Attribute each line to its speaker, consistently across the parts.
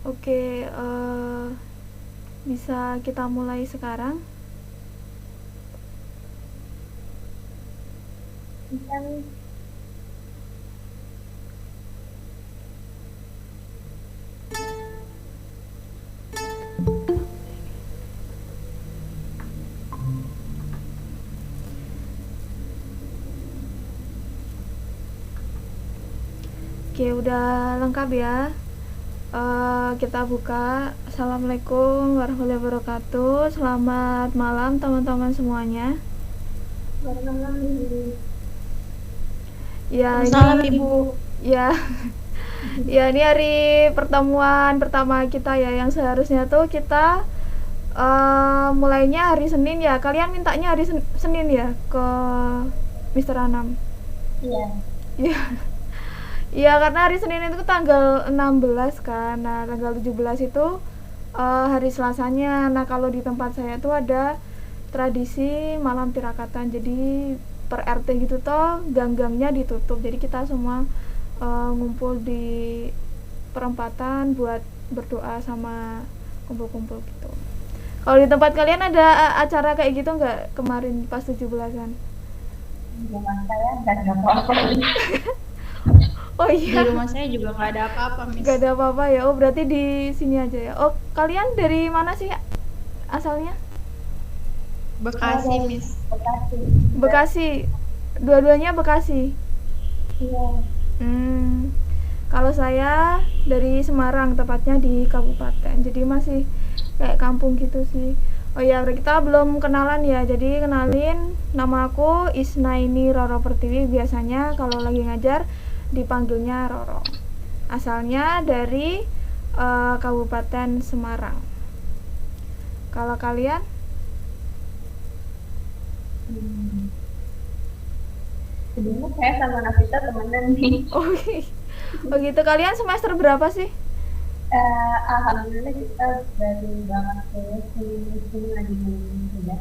Speaker 1: Oke, bisa kita mulai sekarang.
Speaker 2: Kan
Speaker 1: Oke, udah lengkap ya. Kita buka. Assalamualaikum warahmatullahi wabarakatuh. Selamat malam teman-teman semuanya.
Speaker 2: malam ini.
Speaker 1: Ya,
Speaker 3: Salam
Speaker 1: ini
Speaker 3: Ibu.
Speaker 1: ya. Ya, ini hari pertemuan pertama kita ya, yang seharusnya tuh kita mulainya hari Senin ya. Kalian mintanya hari Senin ya ke Mister Anam.
Speaker 2: Iya.
Speaker 1: Iya. Iya, karena hari Senin itu tanggal 16 kan. Nah, tanggal 17 itu hari Selasanya. Nah, kalau di tempat saya tuh ada tradisi malam tirakatan. Jadi per RT gitu toh gang-gangnya ditutup. Jadi kita semua ngumpul di perempatan buat berdoa sama kumpul-kumpul gitu. Kalau di tempat kalian ada acara kayak gitu nggak kemarin pas 17-an?
Speaker 2: Zaman saya nggak ada apa-apa.
Speaker 1: Oh
Speaker 3: Di
Speaker 1: iya.
Speaker 3: rumah saya juga nggak ada apa-apa, Miss.
Speaker 1: Gak ada apa-apa ya. Oh, berarti di sini aja ya. Oh, kalian dari mana sih asalnya?
Speaker 2: Saya
Speaker 3: Bekasi,
Speaker 2: dari
Speaker 3: Miss.
Speaker 2: Bekasi.
Speaker 1: Bekasi. Dua-duanya Bekasi.
Speaker 2: Iya.
Speaker 1: Hmm. Kalau saya dari Semarang, tepatnya di kabupaten. Jadi masih kayak kampung gitu sih. Oh ya, kita belum kenalan ya. Jadi kenalin, nama aku Isnaini Roro Pertiwi. Biasanya kalau lagi ngajar dipanggilnya Roro. Asalnya dari Kabupaten Semarang. Kalau kalian?
Speaker 2: Hmm. Sebelumnya saya sama Nafita temenan nih.
Speaker 1: Oh, oh gitu. Kalian semester berapa sih?
Speaker 2: Alhamdulillah kita baru banget lulus di lagi sudah.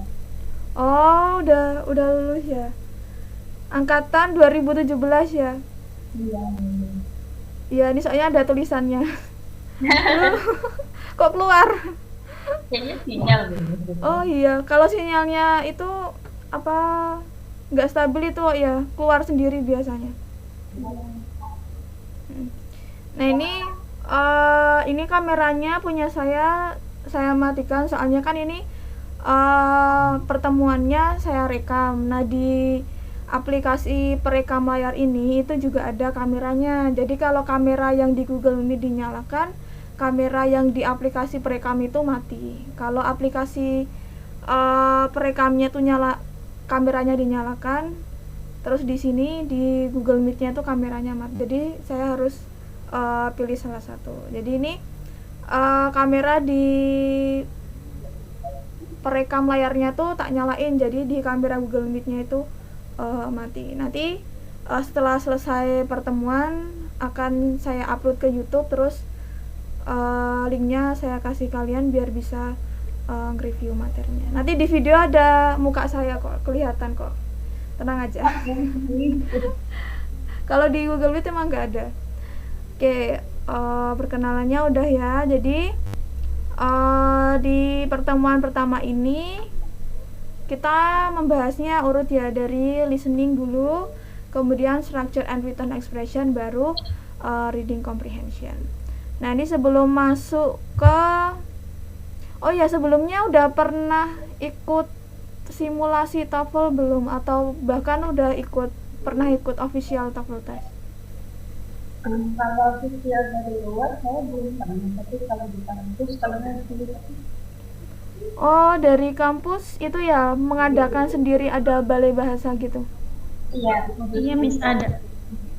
Speaker 1: Oh, udah lulus ya. Angkatan 2017 ya.
Speaker 2: Iya.
Speaker 1: Iya, ini soalnya ada tulisannya. Kok keluar?
Speaker 2: Kayaknya sinyal gitu.
Speaker 1: Oh iya, kalau sinyalnya itu apa nggak stabil itu ya keluar sendiri biasanya. Nah ini kameranya punya saya matikan soalnya kan ini pertemuannya saya rekam. Nah di aplikasi perekam layar ini itu juga ada kameranya. Jadi kalau kamera yang di Google ini dinyalakan, kamera yang di aplikasi perekam itu mati. Kalau aplikasi perekamnya tuh kameranya dinyalakan, terus di sini di Google Meet-nya tuh kameranya mati. Jadi saya harus pilih salah satu. Jadi ini kamera di perekam layarnya tuh tak nyalain, jadi di kamera Google Meet-nya itu mati. Nanti setelah selesai pertemuan akan saya upload ke YouTube, terus linknya saya kasih kalian biar bisa nge-review materinya. Nanti di video ada muka saya kok, kelihatan kok. Tenang aja. Kalau di Google Meet emang nggak ada. Oke, perkenalannya udah ya. Jadi di pertemuan pertama ini kita membahasnya urut ya, dari listening dulu, kemudian structure and written expression, baru reading comprehension. Nah ini sebelum masuk ke, oh ya sebelumnya udah pernah ikut simulasi TOEFL belum, atau bahkan udah pernah ikut official TOEFL test?
Speaker 2: Kalau official dari luar saya belum pernah, tapi kalau di kampus kalau nanti
Speaker 1: Oh, dari kampus itu ya mengadakan sendiri, ada balai bahasa gitu.
Speaker 2: iya,
Speaker 3: Iya, Miss, ada.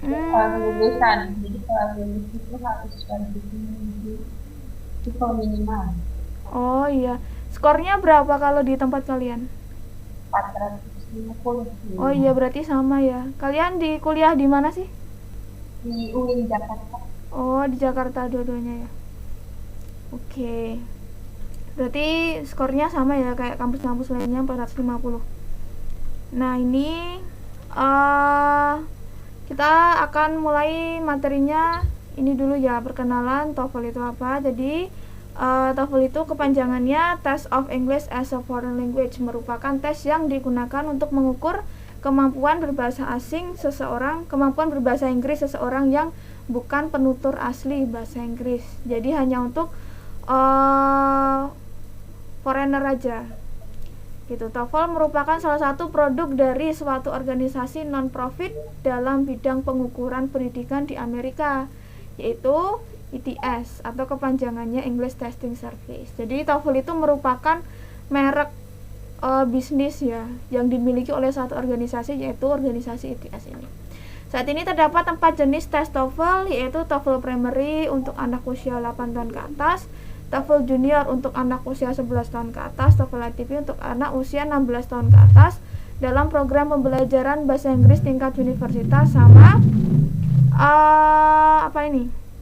Speaker 2: lulusan. Jadi kalau lulus itu harus wajib itu minimal
Speaker 1: Oh iya. Skornya berapa kalau di tempat kalian?
Speaker 2: 450
Speaker 1: Oh iya, berarti sama ya. Kalian di kuliah di mana sih?
Speaker 2: di UIN Jakarta.
Speaker 1: Oh, di Jakarta dua-duanya ya. Oke. Berarti skornya sama ya kayak kampus-kampus lainnya, 450. Nah, ini kita akan mulai materinya ini dulu ya perkenalan TOEFL itu apa. Jadi TOEFL itu kepanjangannya Test of English as a Foreign Language, merupakan tes yang digunakan untuk mengukur kemampuan berbahasa asing seseorang, kemampuan berbahasa Inggris seseorang yang bukan penutur asli bahasa Inggris. Jadi hanya untuk foreigner aja. Gitu. TOEFL merupakan salah satu produk dari suatu organisasi non-profit dalam bidang pengukuran pendidikan di Amerika, yaitu ETS atau kepanjangannya English Testing Service. Jadi TOEFL itu merupakan merek bisnis ya yang dimiliki oleh satu organisasi, yaitu organisasi ETS ini. Saat ini terdapat 4 jenis tes TOEFL, yaitu TOEFL Primary untuk anak usia 8 tahun ke atas, TOEFL Junior untuk anak usia 11 tahun ke atas, TOEFL ITP untuk anak usia 16 tahun ke atas dalam program pembelajaran bahasa Inggris tingkat universitas, sama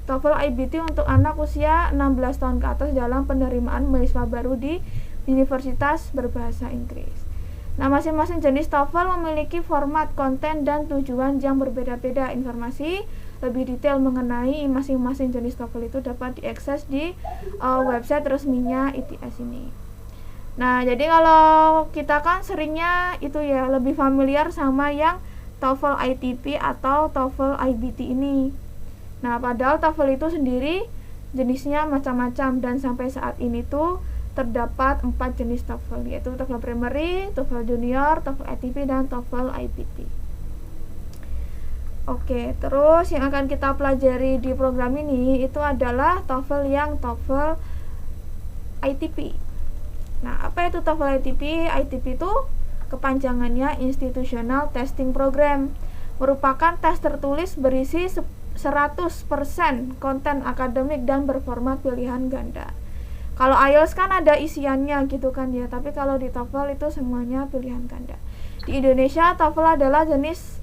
Speaker 1: TOEFL IBT untuk anak usia 16 tahun ke atas dalam penerimaan mahasiswa baru di universitas berbahasa Inggris. Nah, masing-masing jenis TOEFL memiliki format, konten, dan tujuan yang berbeda-beda. Informasi lebih detail mengenai masing-masing jenis TOEFL itu dapat diakses di website resminya ETS ini. Nah, jadi kalau kita kan seringnya itu ya lebih familiar sama yang TOEFL ITP atau TOEFL IBT ini. Nah, padahal TOEFL itu sendiri jenisnya macam-macam, dan sampai saat ini tuh terdapat 4 jenis TOEFL, yaitu TOEFL Primary, TOEFL Junior, TOEFL ITP, dan TOEFL IBT. Oke, terus yang akan kita pelajari di program ini itu adalah TOEFL yang TOEFL ITP. Nah, apa itu TOEFL ITP? ITP itu kepanjangannya Institutional Testing Program, merupakan tes tertulis berisi 100% konten akademik dan berformat pilihan ganda. Kalau IELTS kan ada isiannya gitu kan ya, tapi kalau di TOEFL itu semuanya pilihan ganda. Di Indonesia TOEFL adalah jenis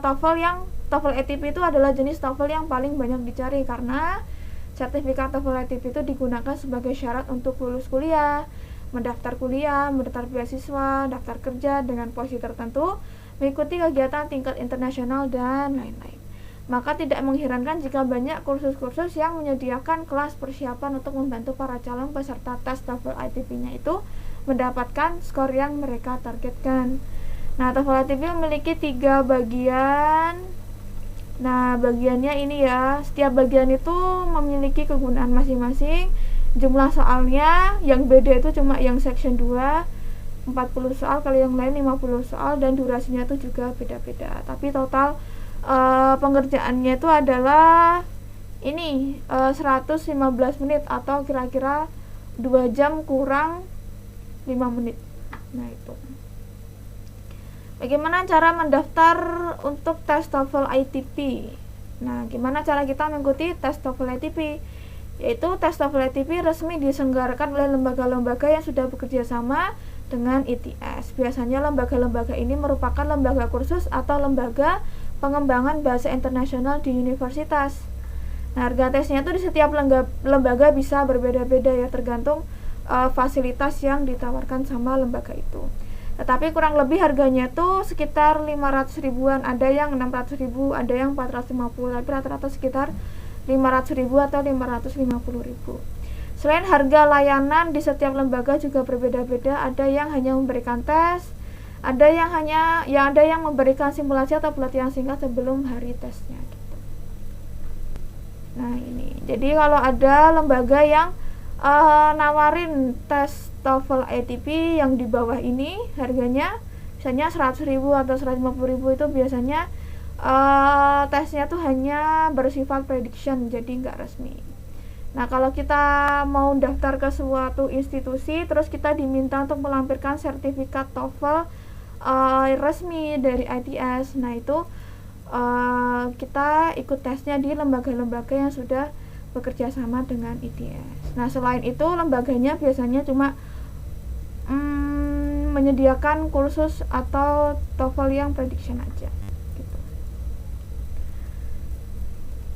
Speaker 1: TOEFL ITP itu adalah jenis TOEFL yang paling banyak dicari, karena sertifikat TOEFL ITP itu digunakan sebagai syarat untuk lulus kuliah, mendaftar beasiswa, daftar kerja dengan posisi tertentu, mengikuti kegiatan tingkat internasional, dan lain-lain. Maka tidak mengherankan jika banyak kursus-kursus yang menyediakan kelas persiapan untuk membantu para calon peserta tes TOEFL ITP-nya itu mendapatkan skor yang mereka targetkan. Nah, TOEFL ITP memiliki 3 bagian. Nah, bagiannya ini ya, setiap bagian itu memiliki kegunaan masing-masing. Jumlah soalnya yang beda itu cuma yang section 2 40 soal, kalau yang lain 50 soal, dan durasinya itu juga beda-beda. Tapi total pengerjaannya itu adalah ini 115 menit atau kira-kira 2 jam kurang 5 menit. Nah, itu. Bagaimana cara mendaftar untuk tes TOEFL ITP? Nah, gimana cara kita mengikuti tes TOEFL ITP? Yaitu tes TOEFL ITP resmi diselenggarakan oleh lembaga-lembaga yang sudah bekerja sama dengan ETS. Biasanya lembaga-lembaga ini merupakan lembaga kursus atau lembaga pengembangan bahasa internasional di universitas. Nah, harga tesnya itu di setiap lembaga bisa berbeda-beda ya, tergantung fasilitas yang ditawarkan sama lembaga itu. Tetapi kurang lebih harganya itu sekitar 500 ribuan, ada yang 600 ribu, ada yang 450, tapi rata-rata sekitar 500 ribu atau 550 ribu. Selain harga layanan di setiap lembaga juga berbeda-beda, ada yang hanya memberikan tes, ada yang memberikan simulasi atau pelatihan singkat sebelum hari tesnya gitu. Nah, ini. Jadi kalau ada lembaga yang nawarin tes TOEFL ITP yang di bawah ini harganya misalnya 100 ribu atau 150 ribu, itu biasanya tesnya tuh hanya bersifat prediction, jadi nggak resmi. Nah, kalau kita mau daftar ke suatu institusi terus kita diminta untuk melampirkan sertifikat TOEFL resmi dari ITS, nah itu kita ikut tesnya di lembaga-lembaga yang sudah bekerja sama dengan ITS. Nah, selain itu lembaganya biasanya cuma menyediakan kursus atau TOEFL yang prediction aja gitu.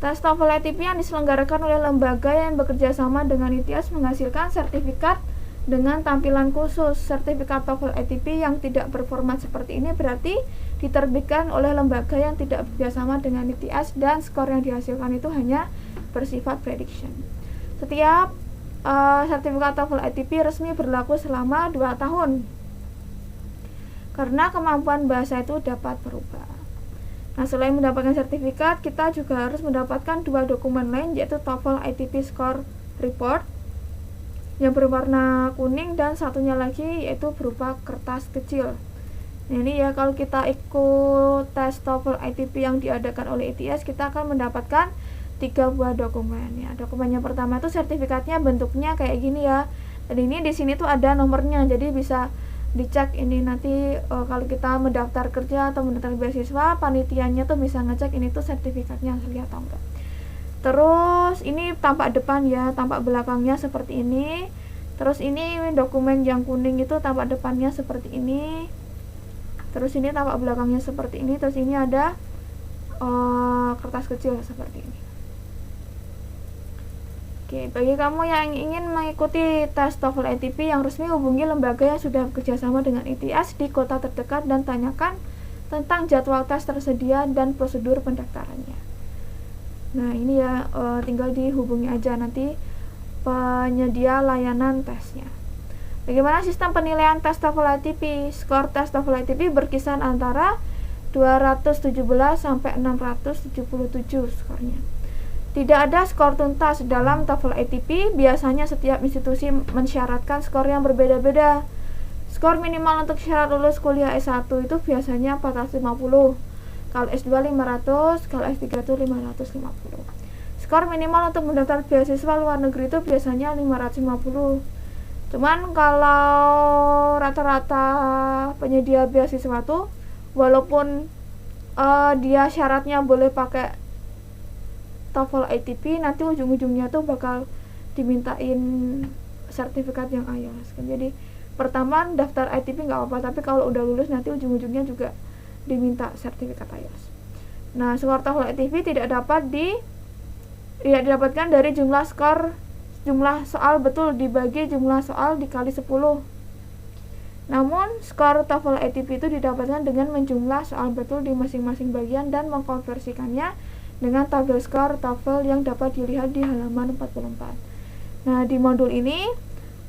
Speaker 1: Tes TOEFL ITP yang diselenggarakan oleh lembaga yang bekerja sama dengan ITS menghasilkan sertifikat dengan tampilan khusus. Sertifikat TOEFL ITP yang tidak berformat seperti ini berarti diterbitkan oleh lembaga yang tidak bekerjasama dengan ITS, dan skor yang dihasilkan itu hanya bersifat prediction. Setiap sertifikat TOEFL ITP resmi berlaku selama 2 tahun karena kemampuan bahasa itu dapat berubah. Nah, selain mendapatkan sertifikat, kita juga harus mendapatkan 2 dokumen lain, yaitu TOEFL ITP Score Report yang berwarna kuning dan satunya lagi yaitu berupa kertas kecil. Nah, ini ya, kalau kita ikut tes TOEFL ITP yang diadakan oleh ITS, kita akan mendapatkan 3 buah dokumen ya. Dokumen yang pertama itu sertifikatnya bentuknya kayak gini ya. Dan ini di sini tuh ada nomornya, jadi bisa dicek ini nanti kalau kita mendaftar kerja atau mendaftar beasiswa, panitianya tuh bisa ngecek ini tuh sertifikatnya asli atau enggak. Terus ini tampak depan ya, tampak belakangnya seperti ini. Terus ini dokumen yang kuning itu tampak depannya seperti ini. Terus ini tampak belakangnya seperti ini. Terus ini ada kertas kecil seperti ini. Oke, bagi kamu yang ingin mengikuti tes TOEFL ITP yang resmi, hubungi lembaga yang sudah bekerjasama dengan ITS di kota terdekat dan tanyakan tentang jadwal tes tersedia dan prosedur pendaftarannya. Nah, ini ya, tinggal dihubungi aja nanti penyedia layanan tesnya. Bagaimana sistem penilaian tes TOEFL ITP? Skor tes TOEFL ITP berkisar antara 217 sampai 677 skornya. Tidak ada skor tuntas dalam TOEFL ITP, biasanya setiap institusi mensyaratkan skor yang berbeda-beda. Skor minimal untuk syarat lulus kuliah S1 itu biasanya 450, kalau S2 500, kalau S3 itu 550. Skor minimal untuk mendaftar beasiswa luar negeri itu biasanya 550. Cuman kalau rata-rata penyedia beasiswa tuh, walaupun dia syaratnya boleh pakai TOEFL ITP, nanti ujung-ujungnya tuh bakal dimintain sertifikat yang IELTS. Jadi pertama daftar ITP nggak apa-apa, tapi kalau udah lulus nanti ujung-ujungnya juga diminta sertifikat IELTS. Nah, skor TOEFL ITP tidak didapatkan dari jumlah soal betul dibagi jumlah soal dikali 10. Namun, skor TOEFL ITP itu didapatkan dengan menjumlah soal betul di masing-masing bagian dan mengkonversikannya dengan tabel skor TOEFL yang dapat dilihat di halaman 44. Nah, di modul ini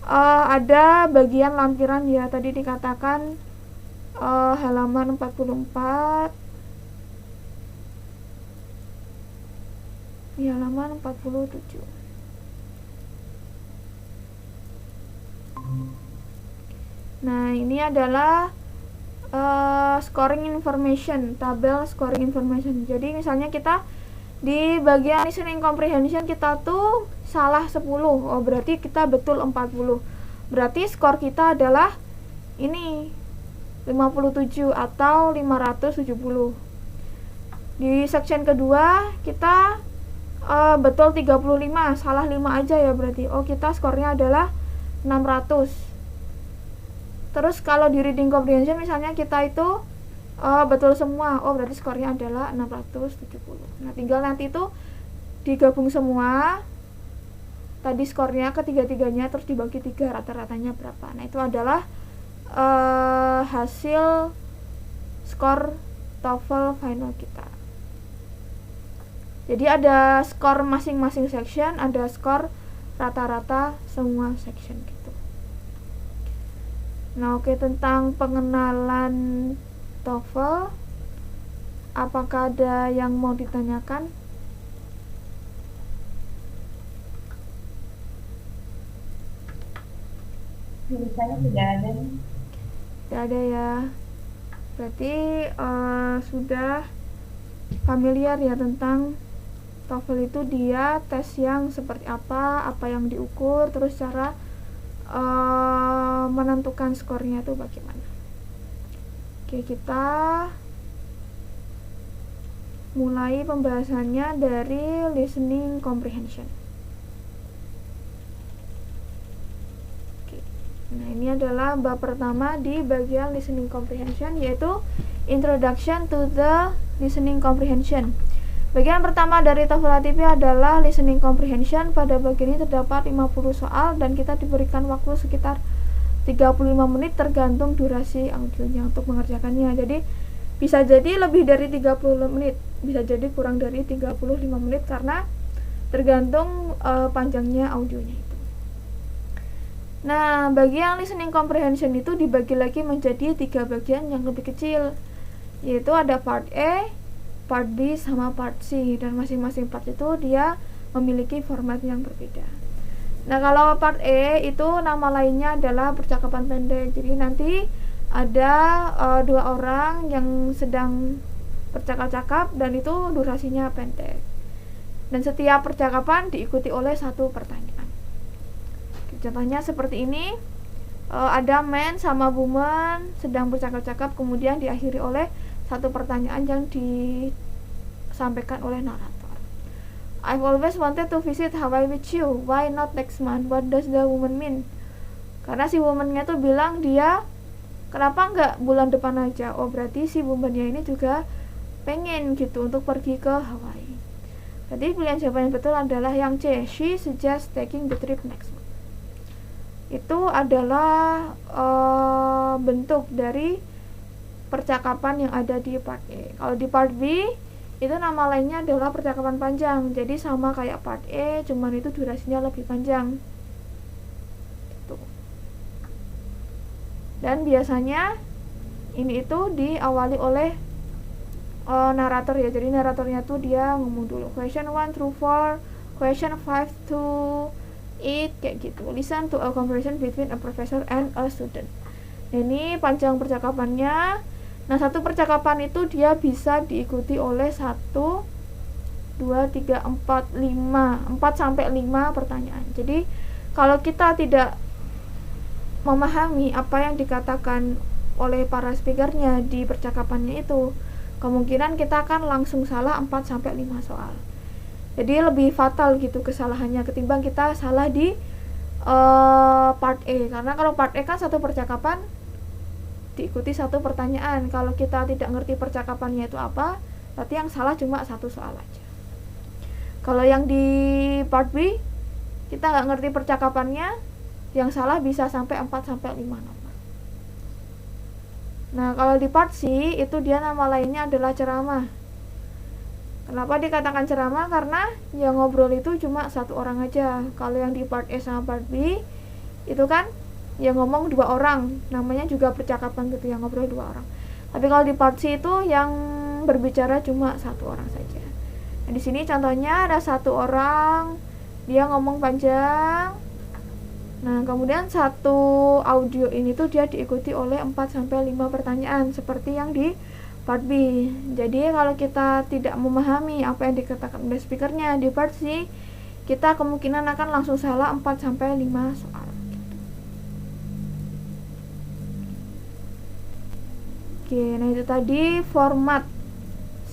Speaker 1: ada bagian lampiran ya, tadi dikatakan halaman 44, di halaman 47. Nah, ini adalah scoring information, tabel scoring information. Jadi misalnya kita di bagian listening comprehension kita tuh salah 10, oh berarti kita betul 40. Berarti skor kita adalah ini 57 atau 570. Di section kedua kita betul 35, salah 5 aja ya berarti. Oh, kita skornya adalah 600. Terus kalau di reading comprehension misalnya kita itu betul semua, oh berarti skornya adalah 670. Nah, tinggal nanti itu digabung semua tadi skornya ketiga-tiganya, terus dibagi 3, rata-ratanya berapa. Nah, itu adalah hasil skor TOEFL final kita. Jadi ada skor masing-masing section, ada skor rata-rata semua section gitu. Nah, oke, tentang pengenalan TOEFL, apakah ada yang mau ditanyakan?
Speaker 2: Saya tidak ada.
Speaker 1: Tidak ada ya. Berarti sudah familiar ya tentang TOEFL itu dia tes yang seperti apa yang diukur, terus cara menentukan skornya itu bagaimana. Oke, kita mulai pembahasannya dari listening comprehension. Oke. Nah, ini adalah bab pertama di bagian listening comprehension, yaitu Introduction to the Listening Comprehension. Bagian pertama dari TOEFL ITP adalah listening comprehension. Pada bagian ini terdapat 50 soal dan kita diberikan waktu sekitar 35 menit tergantung durasi audionya untuk mengerjakannya. Jadi bisa jadi lebih dari 30 menit, bisa jadi kurang dari 35 menit karena tergantung panjangnya audionya itu. Nah, bagi yang listening comprehension itu dibagi lagi menjadi 3 bagian yang lebih kecil, yaitu ada part A, part B, sama part C, dan masing-masing part itu dia memiliki format yang berbeda. Nah, kalau part A itu nama lainnya adalah percakapan pendek. Jadi nanti ada 2 orang yang sedang bercakap-cakap dan itu durasinya pendek. Dan setiap percakapan diikuti oleh 1 pertanyaan. Contohnya seperti ini, ada man sama woman sedang bercakap-cakap, kemudian diakhiri oleh 1 pertanyaan yang disampaikan oleh narator. I've always wanted to visit Hawaii with you. Why not next month? What does the woman mean? Karena si woman-nya tuh bilang dia kenapa nggak bulan depan aja. Oh, berarti si woman-nya ini juga pengen gitu untuk pergi ke Hawaii. Jadi pilihan jawaban yang betul adalah yang C. She suggests taking the trip next month. Itu adalah bentuk dari percakapan yang ada di part A. Kalau di part B itu nama lainnya adalah percakapan panjang. Jadi sama kayak part A, cuman itu durasinya lebih panjang. Gitu. Dan biasanya ini itu diawali oleh narator ya. Jadi naratornya tuh dia ngomong dulu question 1 through 4, question 5 to 8, kayak gitu. Listen to a conversation between a professor and a student. Ini panjang percakapannya. Nah, 1 percakapan itu dia bisa diikuti oleh 1, 2, 3, 4, 5 sampai 5 pertanyaan. Jadi kalau kita tidak memahami apa yang dikatakan oleh para speakernya di percakapannya itu, kemungkinan kita akan langsung salah 4-5 soal. Jadi lebih fatal gitu kesalahannya ketimbang kita salah di part A. Karena kalau part A kan 1 percakapan diikuti 1 pertanyaan. Kalau kita tidak ngerti percakapannya itu apa, berarti yang salah cuma 1 soal aja. Kalau yang di part B kita nggak ngerti percakapannya, yang salah bisa sampai 4-5 nomor. Nah, kalau di part C itu dia nama lainnya adalah ceramah. Kenapa dikatakan ceramah? Karena yang ngobrol itu cuma 1 orang aja. Kalau yang di part A sama part B itu kan yang ngomong 2 orang, namanya juga percakapan gitu, yang ngobrol 2 orang. Tapi kalau di part C itu yang berbicara cuma 1 orang saja. Nah, di sini contohnya ada 1 orang dia ngomong panjang. Nah, kemudian 1 audio ini tuh dia diikuti oleh 4-5 pertanyaan seperti yang di part B. Jadi kalau kita tidak memahami apa yang dikatakan oleh speakernya di part C, kita kemungkinan akan langsung salah 4-5 soal. Oke, nah itu tadi format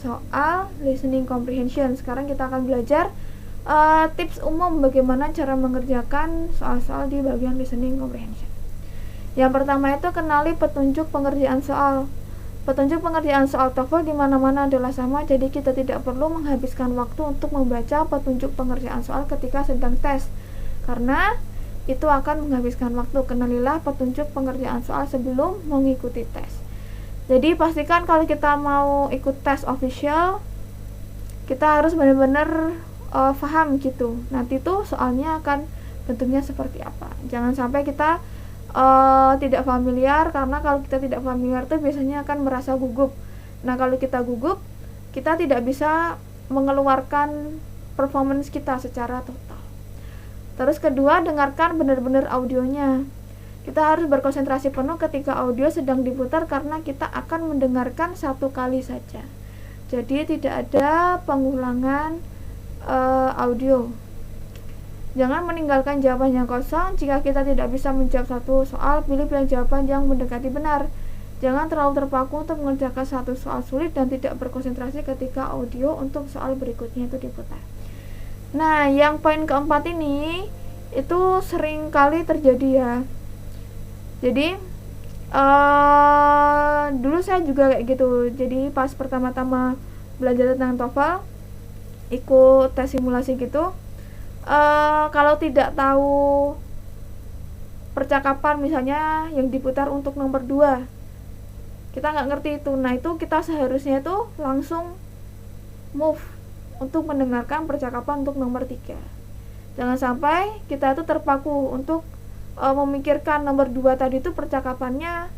Speaker 1: soal listening comprehension. Sekarang kita akan belajar tips umum bagaimana cara mengerjakan soal-soal di bagian listening comprehension. Yang pertama itu kenali petunjuk pengerjaan soal. Petunjuk pengerjaan soal TOEFL di mana-mana adalah sama, jadi kita tidak perlu menghabiskan waktu untuk membaca petunjuk pengerjaan soal ketika sedang tes, karena itu akan menghabiskan waktu. Kenalilah petunjuk pengerjaan soal sebelum mengikuti tes. Jadi pastikan kalau kita mau ikut tes official, kita harus benar-benar paham gitu. Nanti tuh soalnya akan bentuknya seperti apa. Jangan sampai kita tidak familiar, karena kalau kita tidak familiar tuh biasanya akan merasa gugup. Nah, kalau kita gugup, kita tidak bisa mengeluarkan performance kita secara total. Terus kedua, dengarkan benar-benar audionya. Kita harus berkonsentrasi penuh ketika audio sedang diputar, karena kita akan mendengarkan 1 kali saja. Jadi tidak ada pengulangan audio. Jangan meninggalkan jawaban yang kosong. Jika kita tidak bisa menjawab 1 soal, pilih jawaban yang mendekati benar. Jangan terlalu terpaku untuk mengerjakan 1 soal sulit dan tidak berkonsentrasi ketika audio untuk soal berikutnya itu diputar. Nah, yang poin keempat ini itu sering kali terjadi ya. Jadi dulu saya juga kayak gitu. Jadi pas pertama-tama belajar tentang TOEFL, ikut tes simulasi gitu, kalau tidak tahu percakapan misalnya yang diputar untuk nomor 2, kita nggak ngerti itu. Nah, itu kita seharusnya itu langsung move untuk mendengarkan percakapan untuk nomor 3. Jangan sampai kita itu terpaku untuk memikirkan nomor 2 tadi itu percakapannya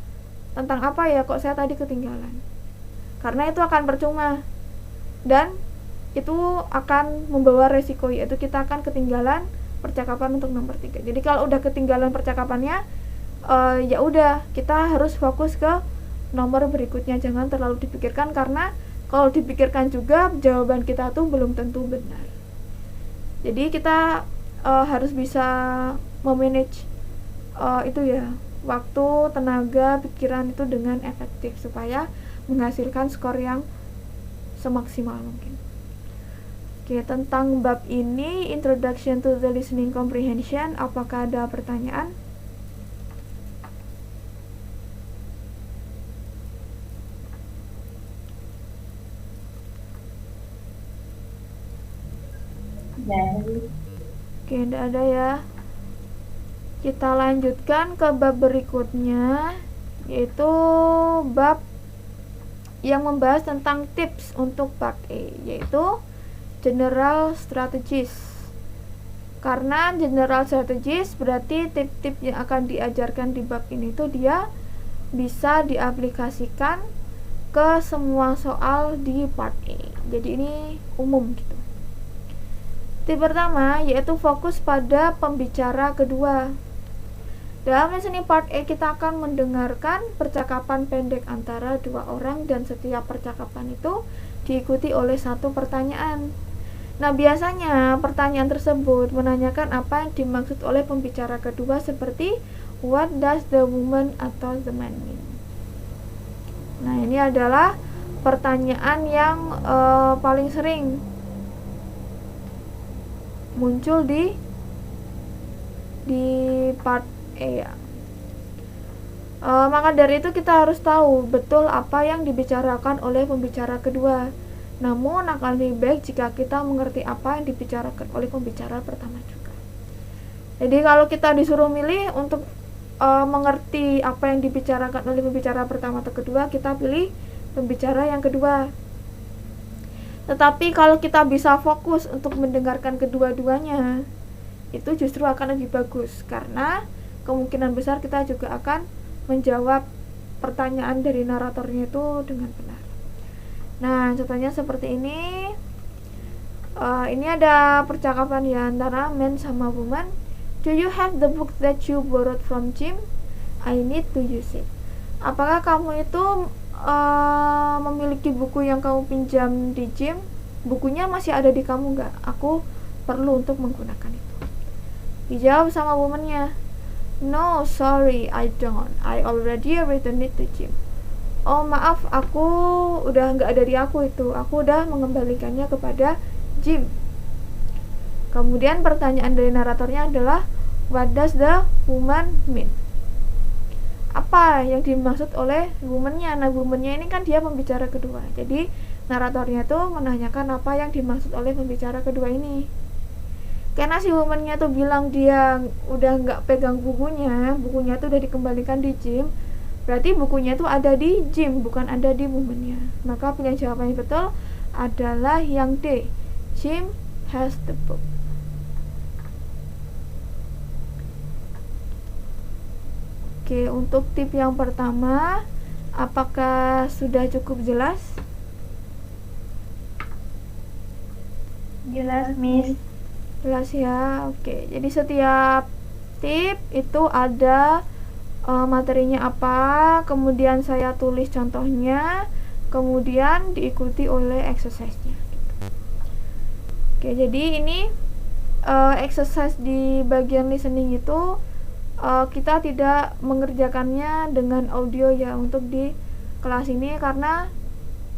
Speaker 1: tentang apa ya, kok saya tadi ketinggalan. Karena itu akan percuma dan itu akan membawa resiko, yaitu kita akan ketinggalan percakapan untuk nomor 3. Jadi kalau udah ketinggalan percakapannya, ya udah, kita harus fokus ke nomor berikutnya, jangan terlalu dipikirkan, karena kalau dipikirkan juga jawaban kita tuh belum tentu benar. Jadi kita harus bisa memanage itu ya, waktu, tenaga, pikiran itu dengan efektif supaya menghasilkan skor yang semaksimal mungkin. Oke, tentang bab ini, Introduction to the Listening Comprehension, apakah ada pertanyaan? Oke, tidak ada ya. Kita lanjutkan ke bab berikutnya, yaitu bab yang membahas tentang tips untuk part A, yaitu General Strategies. Karena General Strategies berarti tip-tip yang akan diajarkan di bab ini tuh dia bisa diaplikasikan ke semua soal di part A. Jadi ini umum gitu. Tip pertama yaitu fokus pada pembicara kedua. Dalam listening part A kita akan mendengarkan percakapan pendek antara dua orang dan setiap percakapan itu diikuti oleh satu pertanyaan. Nah, biasanya pertanyaan tersebut menanyakan apa yang dimaksud oleh pembicara kedua, seperti what does the woman atau the man mean. Nah, ini adalah pertanyaan yang paling sering muncul di part A. Maka dari itu kita harus tahu betul apa yang dibicarakan oleh pembicara kedua. Namun akan lebih baik jika kita mengerti apa yang dibicarakan oleh pembicara pertama juga. Jadi kalau kita disuruh milih untuk mengerti apa yang dibicarakan oleh pembicara pertama atau kedua, kita pilih pembicara yang kedua. Tetapi kalau kita bisa fokus untuk mendengarkan kedua-duanya, itu justru akan lebih bagus, karena kemungkinan besar kita juga akan menjawab pertanyaan dari naratornya itu dengan benar. Nah, contohnya seperti ini. Ini ada percakapan ya antara man sama woman. Do you have the book that you borrowed from Jim? I need to use it. Apakah kamu itu memiliki buku yang kamu pinjam di Jim? Bukunya masih ada di kamu nggak? Aku perlu untuk menggunakan itu. Dijawab sama womannya, no, sorry, I don't. I already returned it to Jim. Oh, maaf, aku udah nggak ada di aku itu. Aku udah mengembalikannya kepada Jim. Kemudian pertanyaan dari naratornya adalah, what does the woman mean? Apa yang dimaksud oleh woman-nya? Nah, woman-nya ini kan dia pembicara kedua. Jadi naratornya itu menanyakan apa yang dimaksud oleh pembicara kedua ini. Karena si woman-nya tuh bilang dia udah nggak pegang bukunya tuh udah dikembalikan di Jim, berarti bukunya tuh ada di Jim, bukan ada di woman-nya. Maka pilihan jawaban yang betul adalah yang D, Jim has the book. Oke, untuk tip yang pertama, apakah sudah cukup jelas?
Speaker 3: Jelas, Miss.
Speaker 1: Jelas ya. Oke, jadi setiap tip itu ada materinya apa, kemudian saya tulis contohnya, kemudian diikuti oleh exercise-nya. Oke, jadi ini exercise di bagian listening itu kita tidak mengerjakannya dengan audio ya untuk di kelas ini, karena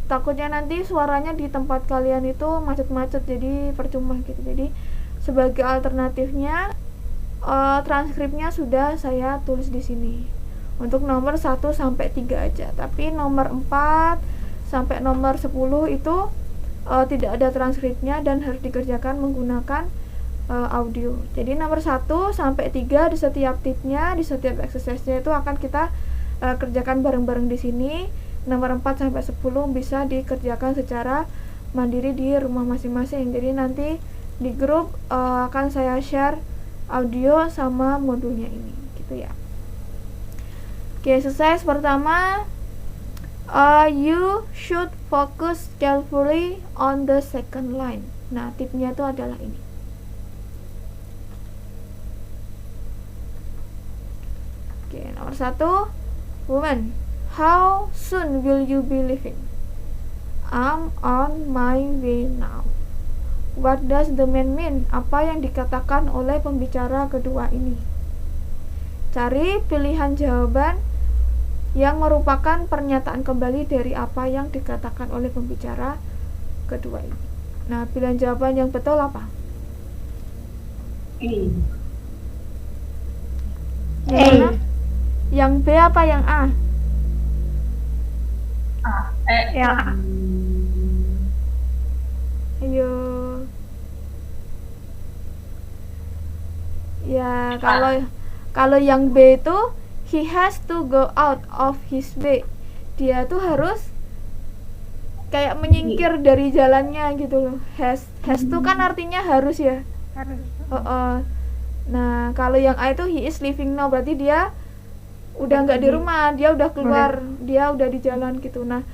Speaker 1: takutnya nanti suaranya di tempat kalian itu macet-macet, jadi percuma gitu. Jadi sebagai alternatifnya transkripnya sudah saya tulis di sini untuk nomor 1 sampai 3 aja, tapi nomor 4 sampai nomor 10 itu tidak ada transkripnya dan harus dikerjakan menggunakan audio. Jadi nomor 1 sampai 3 di setiap tipnya, di setiap exercise-nya itu akan kita kerjakan bareng-bareng di sini. Nomor 4 sampai 10 bisa dikerjakan secara mandiri di rumah masing-masing. Jadi nanti di grup akan saya share audio sama modulnya ini gitu ya. Oke, exercise pertama, you should focus carefully on the second line. Nah, tipnya itu adalah ini. Oke, nomor 1, woman, how soon will you be leaving? I'm on my way now. What does the man mean? Apa yang dikatakan oleh pembicara kedua ini? Cari pilihan jawaban yang merupakan pernyataan kembali dari apa yang dikatakan oleh pembicara kedua ini. Nah, pilihan jawaban yang betul apa? Yang mana? Yang B apa yang A?
Speaker 3: Ya.
Speaker 1: Ayo. Ya, kalau yang B itu he has to go out of his way. Dia tuh harus kayak menyingkir dari jalannya gitu loh. Has tuh kan artinya harus ya.
Speaker 3: Harus.
Speaker 1: Nah, kalau yang A itu he is leaving now, berarti dia udah nggak di rumah, dia udah keluar, dia udah di jalan gitu. Nah,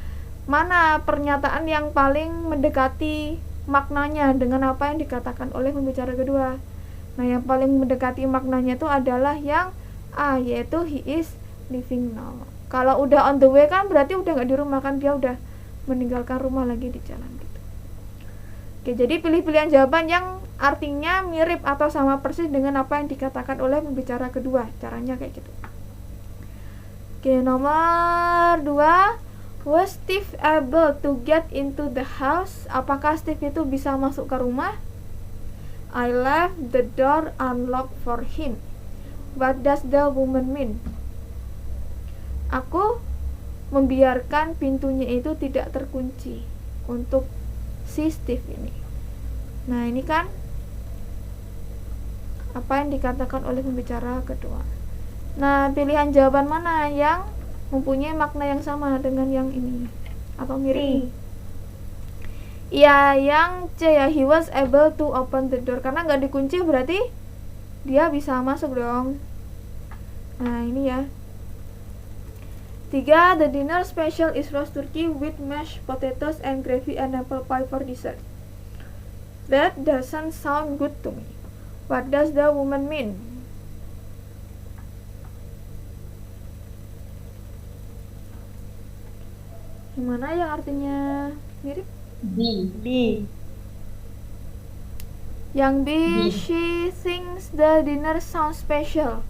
Speaker 1: mana pernyataan yang paling mendekati maknanya dengan apa yang dikatakan oleh pembicara kedua? Nah, yang paling mendekati maknanya itu adalah yang A, yaitu he is leaving now. Kalau udah on the way kan berarti udah nggak di rumah kan, dia udah meninggalkan rumah lagi di jalan gitu. Oke, jadi pilih-pilihan jawaban yang artinya mirip atau sama persis dengan apa yang dikatakan oleh pembicara kedua. Caranya kayak gitu. Oke, nomor 2, was Steve able to get into the house? Apakah Steve itu bisa masuk ke rumah? I left the door unlocked for him. What does the woman mean? Aku membiarkan pintunya itu tidak terkunci untuk si Steve ini. Nah, ini kan apa yang dikatakan oleh pembicara kedua. Nah, pilihan jawaban mana yang mempunyai makna yang sama dengan yang ini atau mirip? Ya, yang C ya, he was able to open the door. Karena nggak dikunci berarti dia bisa masuk dong. Nah, ini ya. 3, the dinner special is roast turkey with mashed potatoes and gravy and apple pie for dessert. That doesn't sound good to me. What does the woman mean? Gimana yang artinya mirip?
Speaker 2: B.
Speaker 1: Yang B, she thinks the dinner sounds special.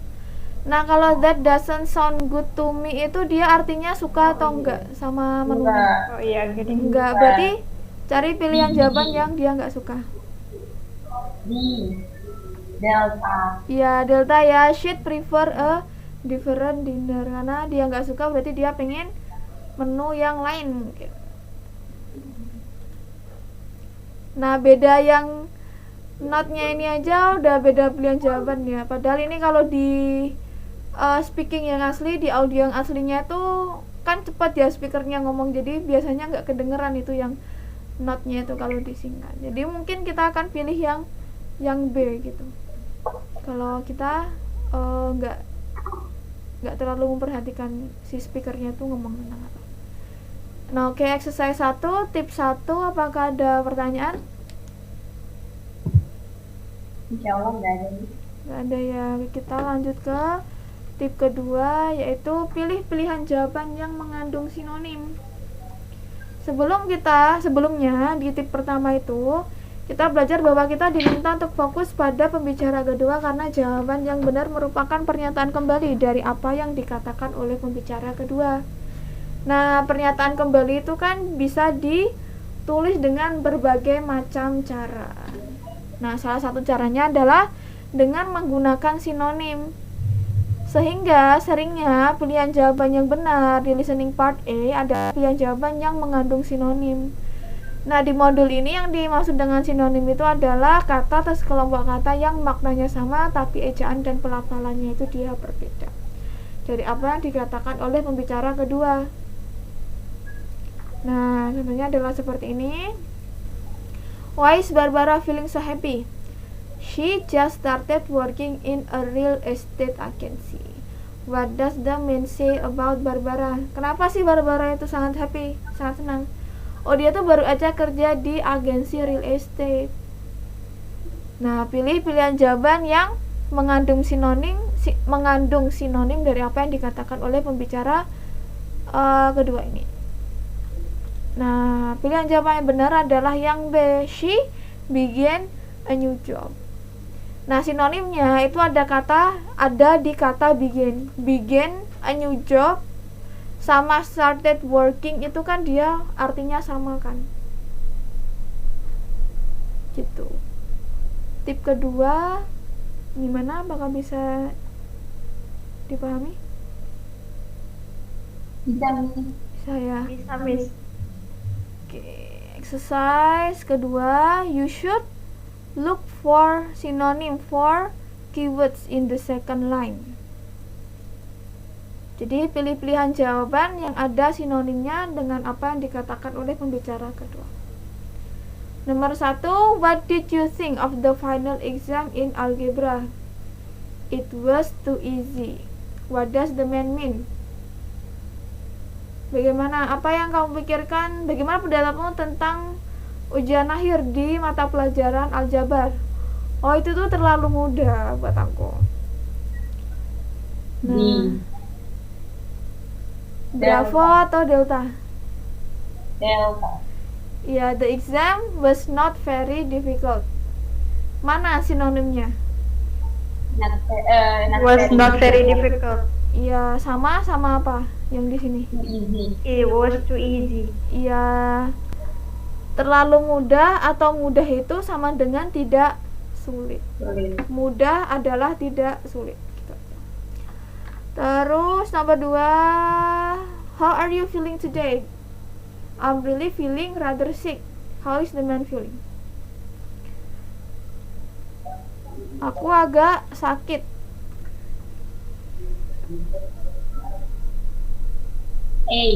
Speaker 1: Nah, kalau that doesn't sound good to me itu dia artinya suka atau enggak sama menunya?
Speaker 3: Oh iya, gini.
Speaker 1: Enggak, berarti cari pilihan jawaban yang dia enggak suka.
Speaker 2: D. Delta.
Speaker 1: Ya, delta ya, she'd prefer a different dinner. Karena dia enggak suka berarti dia pengen menu yang lain mungkin. Nah, beda yang notnya ini aja udah beda pilihan jawaban ya. Padahal ini kalau di speaking yang asli, di audio yang aslinya tuh kan cepat ya speakernya ngomong, jadi biasanya nggak kedengeran itu yang notnya itu kalau disingkat. Jadi mungkin kita akan pilih yang B gitu. Kalau kita nggak terlalu memperhatikan si speakernya tuh ngomong tentang apa. Nah, oke, exercise 1, tips 1, apakah ada pertanyaan?
Speaker 2: Insya Allah nggak ada nih.
Speaker 1: Nggak ada ya. Kita lanjut ke tip kedua, yaitu pilih pilihan jawaban yang mengandung sinonim. Sebelumnya di tip pertama itu kita belajar bahwa kita diminta untuk fokus pada pembicara kedua karena jawaban yang benar merupakan pernyataan kembali dari apa yang dikatakan oleh pembicara kedua. Nah, pernyataan kembali itu kan bisa ditulis dengan berbagai macam cara. Nah, salah satu caranya adalah dengan menggunakan sinonim. Sehingga seringnya pilihan jawaban yang benar di listening part A ada pilihan jawaban yang mengandung sinonim. Nah, di modul ini yang dimaksud dengan sinonim itu adalah kata atau sekelompok kata yang maknanya sama tapi ejaan dan pelafalannya itu dia berbeda dari apa yang dikatakan oleh pembicara kedua. Nah, contohnya adalah seperti ini. Why is Barbara feeling so happy? She just started working in a real estate agency. What does the man say about Barbara? Kenapa sih Barbara itu sangat happy, sangat senang? Oh, dia tuh baru aja kerja di agensi real estate. Nah, pilih pilihan jawaban yang mengandung sinonim dari apa yang dikatakan oleh pembicara kedua ini. Nah, pilihan jawaban yang benar adalah yang B. She began a new job. Nah, sinonimnya itu ada di kata begin. Begin a new job sama started working itu kan dia artinya sama kan. Gitu. Tip kedua gimana, apakah bisa dipahami? Bisa ya.
Speaker 3: Bisa, Miss.
Speaker 1: Oke, exercise kedua, you should look for synonym for keywords in the second line. Jadi pilih pilihan jawaban yang ada sinonimnya dengan apa yang dikatakan oleh pembicara kedua. Nomor 1, what did you think of the final exam in algebra? It was too easy. What does the man mean? Bagaimana, apa yang kamu pikirkan, bagaimana pendapatmu tentang ujian akhir di mata pelajaran aljabar? Oh, itu tuh terlalu mudah buat aku. Nah, Bravo atau Delta?
Speaker 2: Delta.
Speaker 1: Ya, the exam was not very difficult. Mana sinonimnya?
Speaker 3: Was not very difficult.
Speaker 1: Ya, sama apa yang di sini?
Speaker 2: Easy.
Speaker 3: It was too easy.
Speaker 1: Ya, terlalu mudah atau mudah itu sama dengan tidak sulit. Mudah adalah tidak sulit. Gitu. Terus nomor 2, how are you feeling today? I'm really feeling rather sick. How is the man feeling? Aku agak sakit.
Speaker 2: A.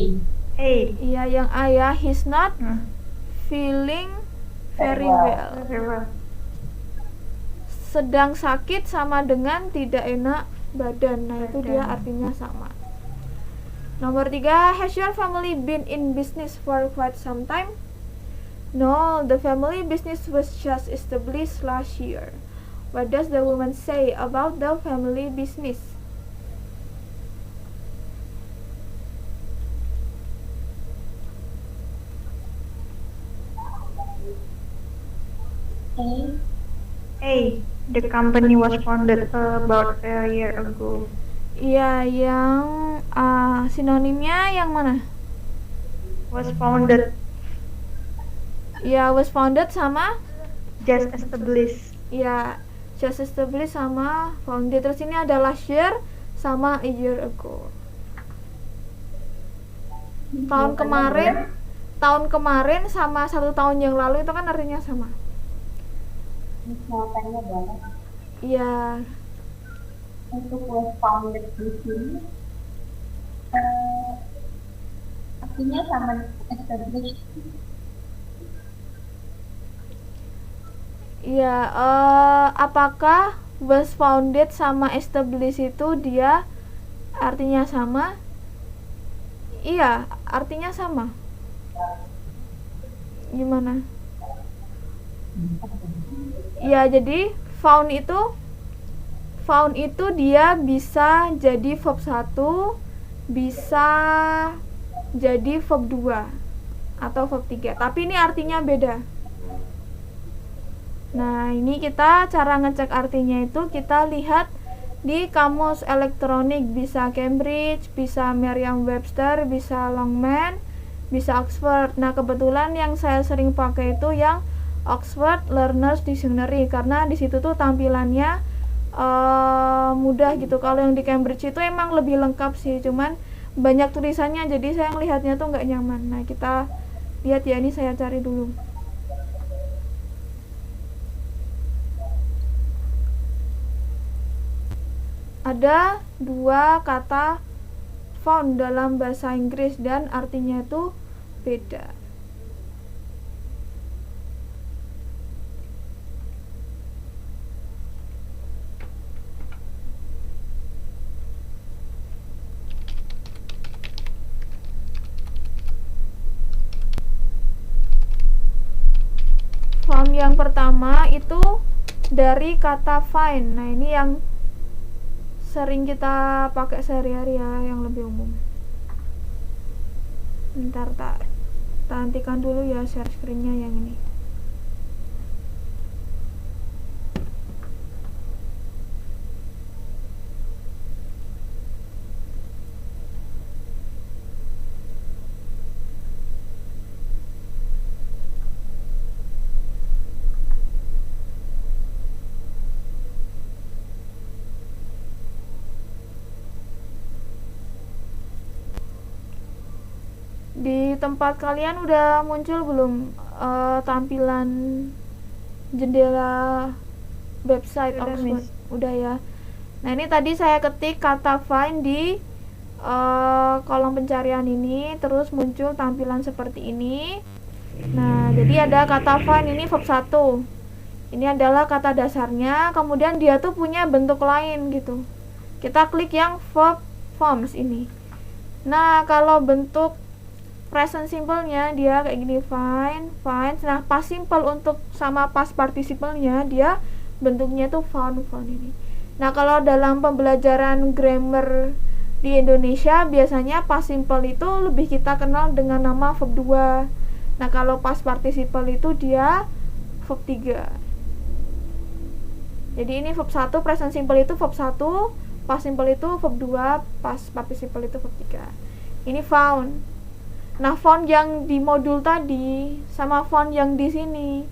Speaker 1: Iya, yang A ya. He's not feeling very well.
Speaker 3: Very well.
Speaker 1: Sedang sakit sama dengan tidak enak badan. Nah, itu dia artinya sama. Nomor 3, has your family been in business for quite some time? No, the family business was just established last year. What does the woman say about the family business?
Speaker 3: A. The company was founded about a year ago.
Speaker 1: Iya, yang sinonimnya yang mana?
Speaker 3: Was founded.
Speaker 1: Ya, was founded sama?
Speaker 3: Just established.
Speaker 1: Ya, just established sama founded. Terus ini ada last year sama a year ago. Tahun kemarin sama 1 tahun yang lalu itu kan artinya sama.
Speaker 2: Jawabannya banyak.
Speaker 1: Iya.
Speaker 2: Untuk was founded di sini artinya sama established.
Speaker 1: Iya, apakah was founded sama established itu dia artinya sama? Iya, artinya sama. Gimana? Ya, jadi found itu dia bisa jadi verb 1, bisa jadi verb 2 atau verb 3. Tapi ini artinya beda. Nah, ini kita cara ngecek artinya itu kita lihat di kamus elektronik, bisa Cambridge, bisa Merriam-Webster, bisa Longman, bisa Oxford. Nah, kebetulan yang saya sering pakai itu yang Oxford Learners Dictionary karena di situ tuh tampilannya mudah gitu. Kalau yang di Cambridge itu emang lebih lengkap sih, cuman banyak tulisannya jadi saya ngelihatnya tuh nggak nyaman. Nah, kita lihat ya, ini saya cari dulu. Ada 2 kata found dalam bahasa Inggris dan artinya itu beda. yang pertama itu dari kata find. Nah, ini yang sering kita pakai sehari-hari ya, yang lebih umum. Bentar, tak hentikan dulu ya share screen-nya yang ini. Di tempat kalian udah muncul belum tampilan jendela website
Speaker 3: Udah,
Speaker 1: Oxford?
Speaker 3: Miss.
Speaker 1: Udah ya. Nah, ini tadi saya ketik kata find di kolom pencarian ini, terus muncul tampilan seperti ini. Nah, jadi ada kata find ini verb 1. Ini adalah kata dasarnya, kemudian dia tuh punya bentuk lain gitu. Kita klik yang verb forms ini. Nah, kalau bentuk present simple-nya dia kayak gini, find. Nah, past simple untuk sama past participle-nya dia bentuknya tuh found ini. Nah, kalau dalam pembelajaran grammar di Indonesia biasanya past simple itu lebih kita kenal dengan nama verb 2. Nah, kalau past participle itu dia verb 3. Jadi ini verb 1, present simple itu verb 1, past simple itu verb 2, past participle itu verb 3. Ini found. Nah, font yang di modul tadi sama font yang di sini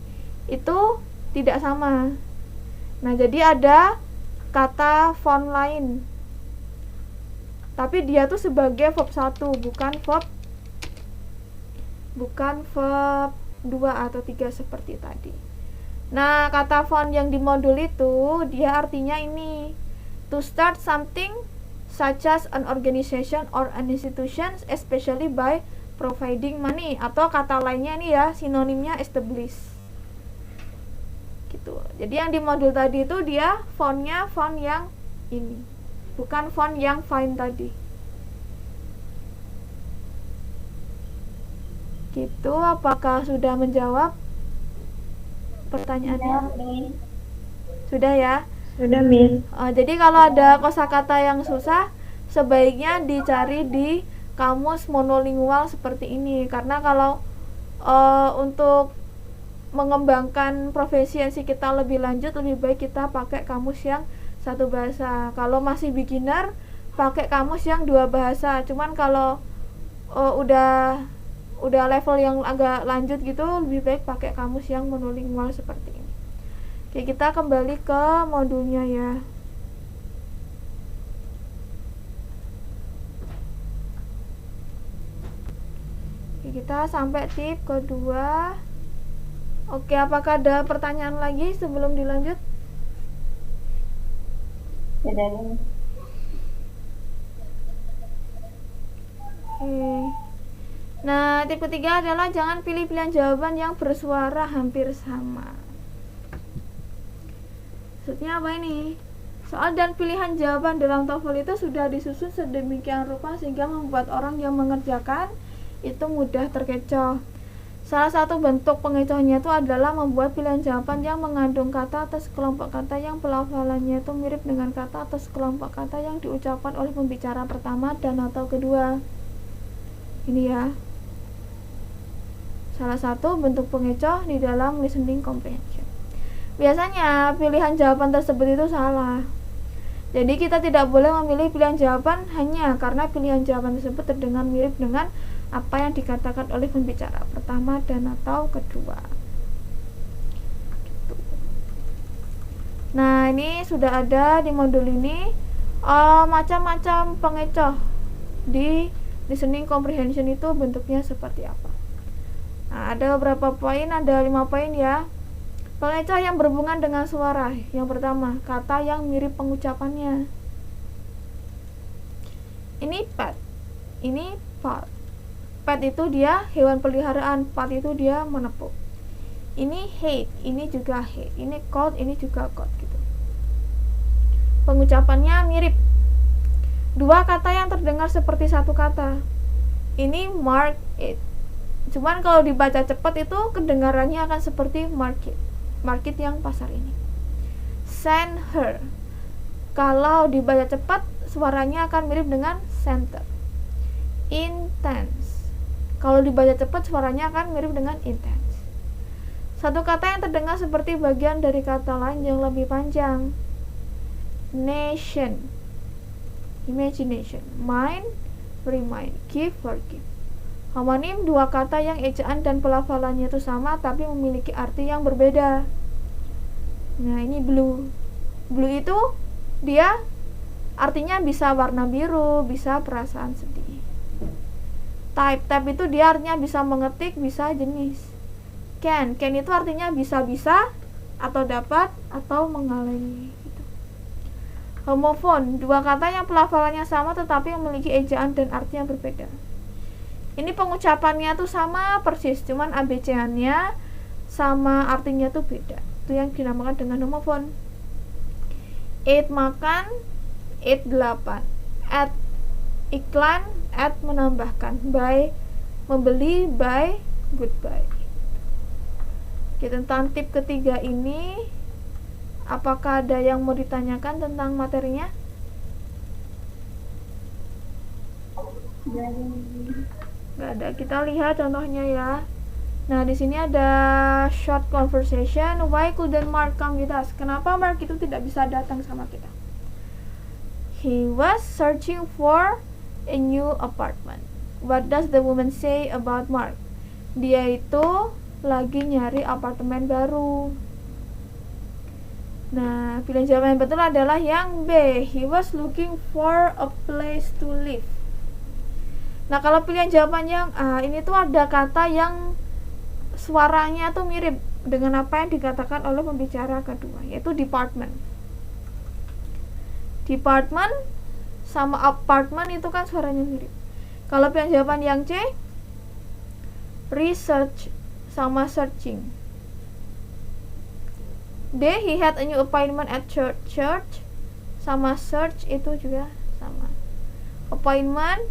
Speaker 1: itu tidak sama. Nah, jadi ada kata font lain. Tapi dia tuh sebagai verb 1, bukan verb 2 atau 3 seperti tadi. Nah, kata font yang di modul itu dia artinya ini, to start something such as an organization or an institution, especially by providing money, atau kata lainnya ini ya sinonimnya establish gitu. Jadi yang di modul tadi itu dia fontnya font yang ini, bukan font yang find tadi gitu. Apakah sudah menjawab pertanyaannya? Sudah ya?
Speaker 3: Sudah, Miss.
Speaker 1: Jadi kalau ada kosakata yang susah sebaiknya dicari di kamus monolingual seperti ini, karena kalau untuk mengembangkan profesiensi kita lebih lanjut lebih baik kita pakai kamus yang satu bahasa. Kalau masih beginner pakai kamus yang 2 bahasa. Cuman kalau udah level yang agak lanjut gitu lebih baik pakai kamus yang monolingual seperti ini. Oke, kita kembali ke modulnya ya. Kita sampai tip kedua. Oke, apakah ada pertanyaan lagi sebelum dilanjut?
Speaker 2: Tidak.
Speaker 1: Oke. Nah, tip ketiga adalah jangan pilih pilihan jawaban yang bersuara hampir sama. Maksudnya apa ini? Soal dan pilihan jawaban dalam TOEFL itu sudah disusun sedemikian rupa sehingga membuat orang yang mengerjakan itu mudah terkecoh. Salah satu bentuk pengecohnya itu adalah membuat pilihan jawaban yang mengandung kata atau sekelompok kata yang pelafalannya itu mirip dengan kata atau sekelompok kata yang diucapkan oleh pembicara pertama dan atau kedua. Ini ya, salah satu bentuk pengecoh di dalam listening comprehension. Biasanya pilihan jawaban tersebut itu salah. Jadi kita tidak boleh memilih pilihan jawaban hanya karena pilihan jawaban tersebut terdengar mirip dengan apa yang dikatakan oleh pembicara pertama dan atau kedua gitu. Nah, ini sudah ada di modul ini macam-macam pengecoh di listening comprehension itu bentuknya seperti apa. Nah, ada beberapa poin, ada 5 poin ya. Pengecoh yang berhubungan dengan suara. Yang pertama, kata yang mirip pengucapannya. Ini pet, ini pot. Pet itu dia hewan peliharaan, pot itu dia menepuk. Ini hate, ini juga hate. Ini cold, ini juga cold gitu. Pengucapannya mirip. 2 kata yang terdengar seperti satu kata. Ini mark it. Cuman kalau dibaca cepat itu kedengarannya akan seperti mark it. market yang pasar ini. Send her. Kalau dibaca cepat, suaranya akan mirip dengan center. Intense. Kalau dibaca cepat, suaranya akan mirip dengan intense. Satu kata yang terdengar seperti bagian dari kata lain yang lebih panjang. Nation. Imagination. Mind. Remind. Give. Forgive. Homonim, dua kata yang ejaan dan pelafalannya itu sama tapi memiliki arti yang berbeda. Nah, ini blue. Blue itu dia artinya bisa warna biru, bisa perasaan sedih. Type itu dia artinya bisa mengetik, bisa jenis. Can itu artinya bisa-bisa atau dapat atau menghalangi gitu. Homophone, dua kata yang pelafalannya sama tetapi memiliki ejaan dan arti yang berbeda. Ini pengucapannya tuh sama persis, cuman ABC-nya sama artinya tuh beda. Itu yang dinamakan dengan homophone. Eat makan, eat 8. Add iklan, add menambahkan. Buy membeli, buy goodbye. Oke, tentang tip ketiga ini, apakah ada yang mau ditanyakan tentang materinya? Nggak ada. Kita lihat contohnya ya. Nah, di sini ada short conversation. Why couldn't Mark come with us? Kenapa Mark itu tidak bisa datang sama kita? He was searching for a new apartment. What does the woman say about Mark? Dia itu lagi nyari apartemen baru. Nah, pilihan jawaban yang betul adalah yang B. He was looking for a place to live. Nah, kalau pilihan jawaban yang A, ini tuh ada kata yang suaranya tuh mirip dengan apa yang dikatakan oleh pembicara kedua, yaitu department. Department sama apartment itu kan suaranya mirip. Kalau pilihan jawaban yang C, research sama searching. D, he had a new appointment at church sama search itu juga sama. Appointment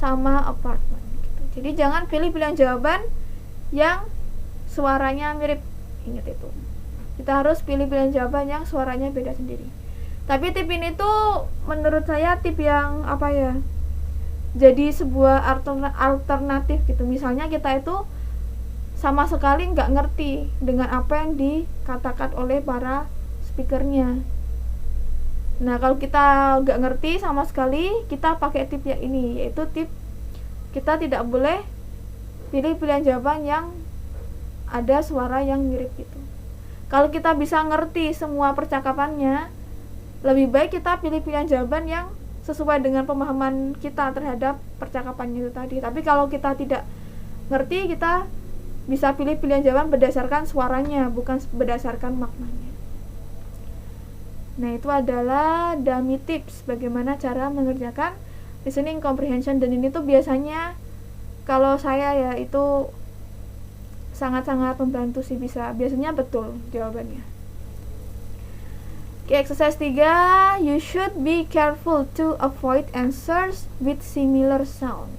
Speaker 1: sama apartment gitu. Jadi jangan pilih pilihan jawaban yang suaranya mirip. Ingat itu. Kita harus pilih pilihan jawaban yang suaranya beda sendiri. Tapi tip ini tuh menurut saya tip yang apa ya? Jadi sebuah alternatif gitu. Misalnya kita itu sama sekali nggak ngerti dengan apa yang dikatakan oleh para speakernya. Nah, kalau kita nggak ngerti sama sekali, kita pakai tip yang ini, yaitu tip kita tidak boleh pilih pilihan jawaban yang ada suara yang mirip gitu. Kalau kita bisa ngerti semua percakapannya, lebih baik kita pilih pilihan jawaban yang sesuai dengan pemahaman kita terhadap percakapannya itu tadi. Tapi kalau kita tidak ngerti, kita bisa pilih pilihan jawaban berdasarkan suaranya, bukan berdasarkan maknanya. Nah, itu adalah dummy tips bagaimana cara mengerjakan listening comprehension, dan ini tuh biasanya kalau saya ya itu sangat-sangat membantu sih, biasanya betul jawabannya. Oke, exercise 3, you should be careful to avoid answers with similar sound.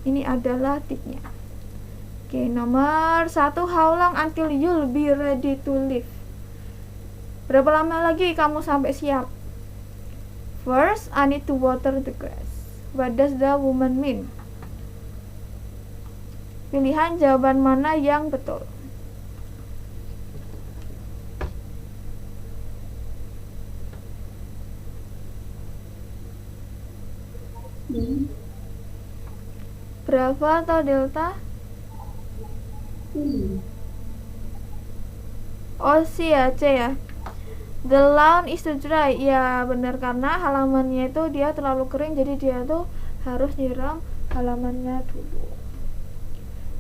Speaker 1: Ini adalah tipnya. Oke, nomor 1, how long until you'll be ready to leave? Berapa lama lagi kamu sampai siap? First, I need to water the grass. What does the woman mean? Pilihan jawaban mana yang betul? Brava atau delta? Oh, C ya, C ya. The lawn is too dry. Ya benar, karena halamannya itu dia terlalu kering, jadi dia tuh harus nyiram halamannya dulu.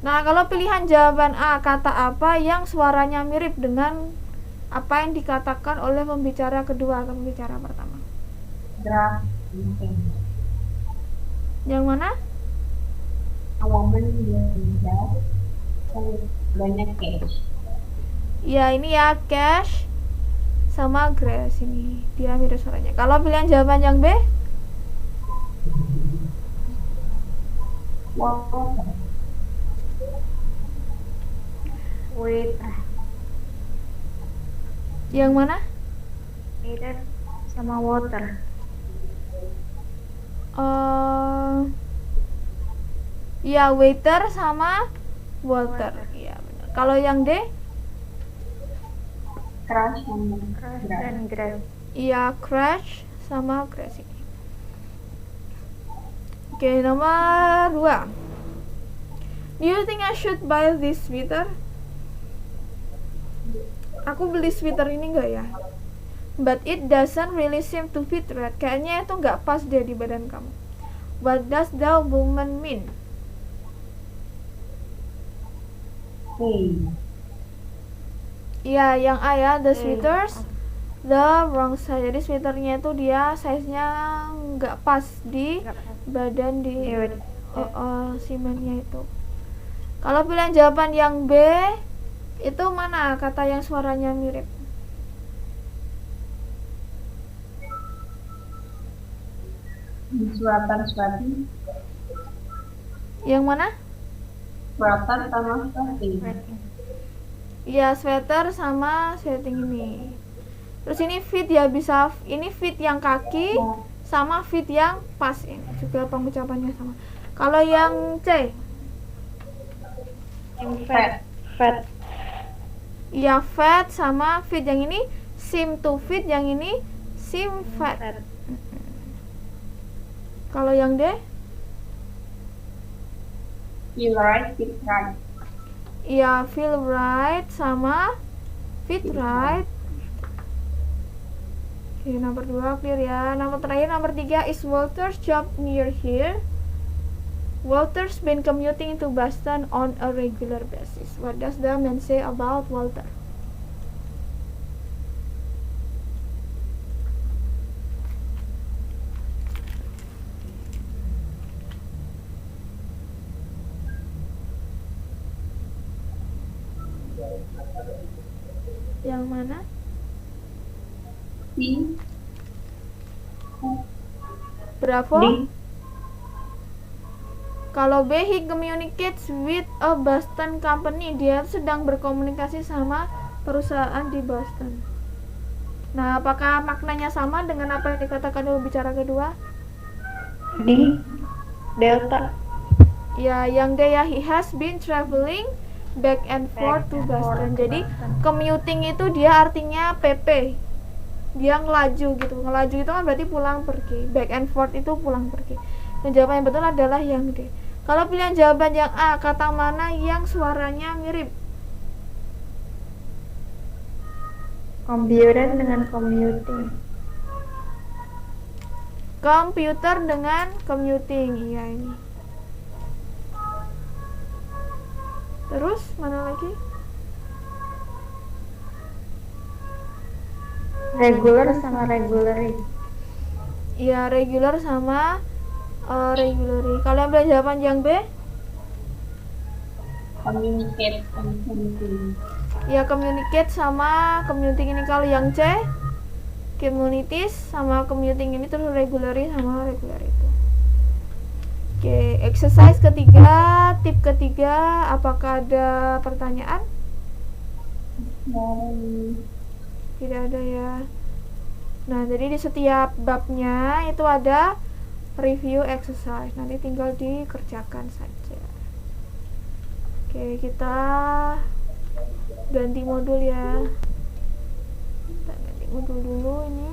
Speaker 1: Nah, kalau pilihan jawaban A, kata apa yang suaranya mirip dengan apa yang dikatakan oleh pembicara kedua atau pembicara pertama?
Speaker 2: Draft.
Speaker 1: Yang mana?
Speaker 2: A woman dia banyak cash.
Speaker 1: Ya, ini ya, cash sama grass, ini dia mirip suaranya. Kalau pilihan jawaban yang B?
Speaker 2: Water.
Speaker 3: Wait.
Speaker 1: Yang mana?
Speaker 3: Waiter sama water.
Speaker 1: Ya, waiter sama water. Iya, benar. Kalau yang D?
Speaker 2: Crush sama
Speaker 3: Crush
Speaker 2: grass.
Speaker 3: dan grass.
Speaker 1: Iya, crush sama grass ini. Oke, nomor 2. Do you think I should buy this sweater? Aku beli sweater ini enggak ya? But it doesn't really seem to fit right. Kayaknya itu nggak pas deh di badan kamu. What does the woman mean? Iya, yang A ya, the sweaters, the wrong size. Jadi sweaternya itu dia size-nya nggak pas di
Speaker 3: Nggak pas.
Speaker 1: badan di
Speaker 3: Iya,
Speaker 1: simennya itu. Kalau pilihan jawaban yang B, itu mana kata yang suaranya mirip?
Speaker 2: Suratan sweating.
Speaker 1: Yang mana?
Speaker 2: Suratan sama sweating.
Speaker 3: Sweating.
Speaker 1: Iya, sweater sama sweating ini. Terus ini fit ya, bisa ini fit yang kaki sama fit yang pas, ini juga pengucapannya sama. Kalau yang C,
Speaker 3: Yang fat. Fat.
Speaker 1: ya fat sama fit. Yang ini seem to fit, yang ini seem fat.
Speaker 3: Fat.
Speaker 1: Kalau yang D,
Speaker 2: Feel right, fit right.
Speaker 1: ya feel right sama fit right. Oke, nomor 2 clear ya. Nomor terakhir, nomor 3, is Walter's job near here? Walter's been commuting to Boston on a regular basis. What does the man say about Walter? Yang mana?
Speaker 2: C.
Speaker 1: Bravo.
Speaker 3: D.
Speaker 1: Kalau B, he communicates with a Boston company. Dia sedang berkomunikasi sama perusahaan di Boston. Nah, apakah maknanya sama dengan apa yang dikatakan di bicara kedua?
Speaker 3: D. Delta.
Speaker 1: Ya, yang D ya, he has been traveling back and forth to Boston. Jadi commuting itu dia artinya PP. Dia ngelaju gitu. Ngelaju itu kan berarti pulang pergi. Back and forth itu pulang pergi. Dan jawaban yang betul adalah yang D. Kalau pilihan jawaban yang A, kata mana yang suaranya mirip?
Speaker 3: Komputer dengan commuting.
Speaker 1: Komputer dengan commuting. Iya ini. Terus mana lagi?
Speaker 3: Regular sama regularly.
Speaker 1: Iya, regular sama regularly. Kalau yang pilihan jawaban yang B?
Speaker 2: Communicate and commuting.
Speaker 1: Ya, communicate sama commuting ini. Kalau yang C, communities sama commuting ini, terus regularly sama regular itu. Oke, exercise ketiga, tip ketiga, apakah ada pertanyaan? Tidak ada ya. Nah, jadi di setiap babnya itu ada review exercise. Nanti tinggal dikerjakan saja. Oke, kita ganti modul ya. Kita ganti modul dulu ini.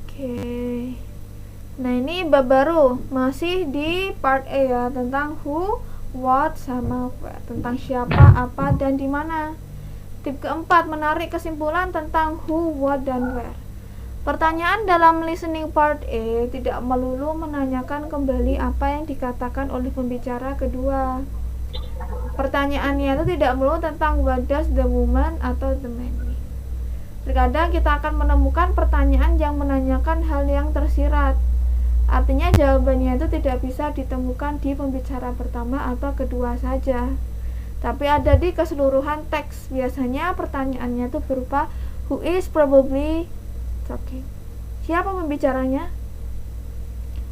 Speaker 1: Oke. Nah, ini bab baru, masih di part A ya, tentang who, what, sama where, tentang siapa, apa, dan di mana. Tip keempat, menarik kesimpulan tentang who, what, dan where. Pertanyaan dalam listening part A tidak melulu menanyakan kembali apa yang dikatakan oleh pembicara kedua. Pertanyaannya itu tidak melulu tentang what does the woman atau the man mean. Terkadang kita akan menemukan pertanyaan yang menanyakan hal yang tersirat. Artinya jawabannya itu tidak bisa ditemukan di pembicara pertama atau kedua saja. tapi ada di keseluruhan teks. Biasanya pertanyaannya itu berupa who is probably talking. Siapa pembicaranya?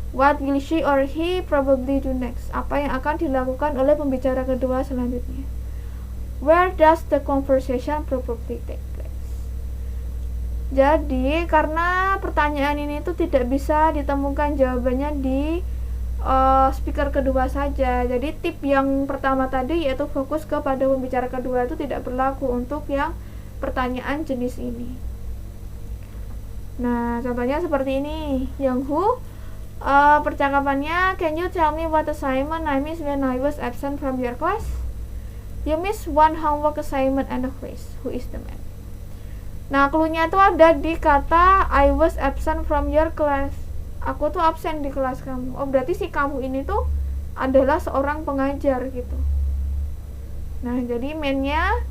Speaker 1: What will she or he probably do next? Apa yang akan dilakukan oleh pembicara kedua selanjutnya? Where does the conversation probably take place? Jadi karena pertanyaan ini tuh tidak bisa ditemukan jawabannya di speaker kedua saja. Jadi tip yang pertama tadi yaitu fokus kepada pembicara kedua itu tidak berlaku untuk yang pertanyaan jenis ini. Nah, contohnya seperti ini. Yang who percakapannya, can you tell me what assignment I missed when I was absent from your class? You miss one homework assignment and a quiz. Who is the man? Nah, cluenya itu ada di kata I was absent from your class. Aku tuh absen di kelas kamu. Oh, berarti si kamu ini tuh adalah seorang pengajar gitu. Nah, jadi man-nya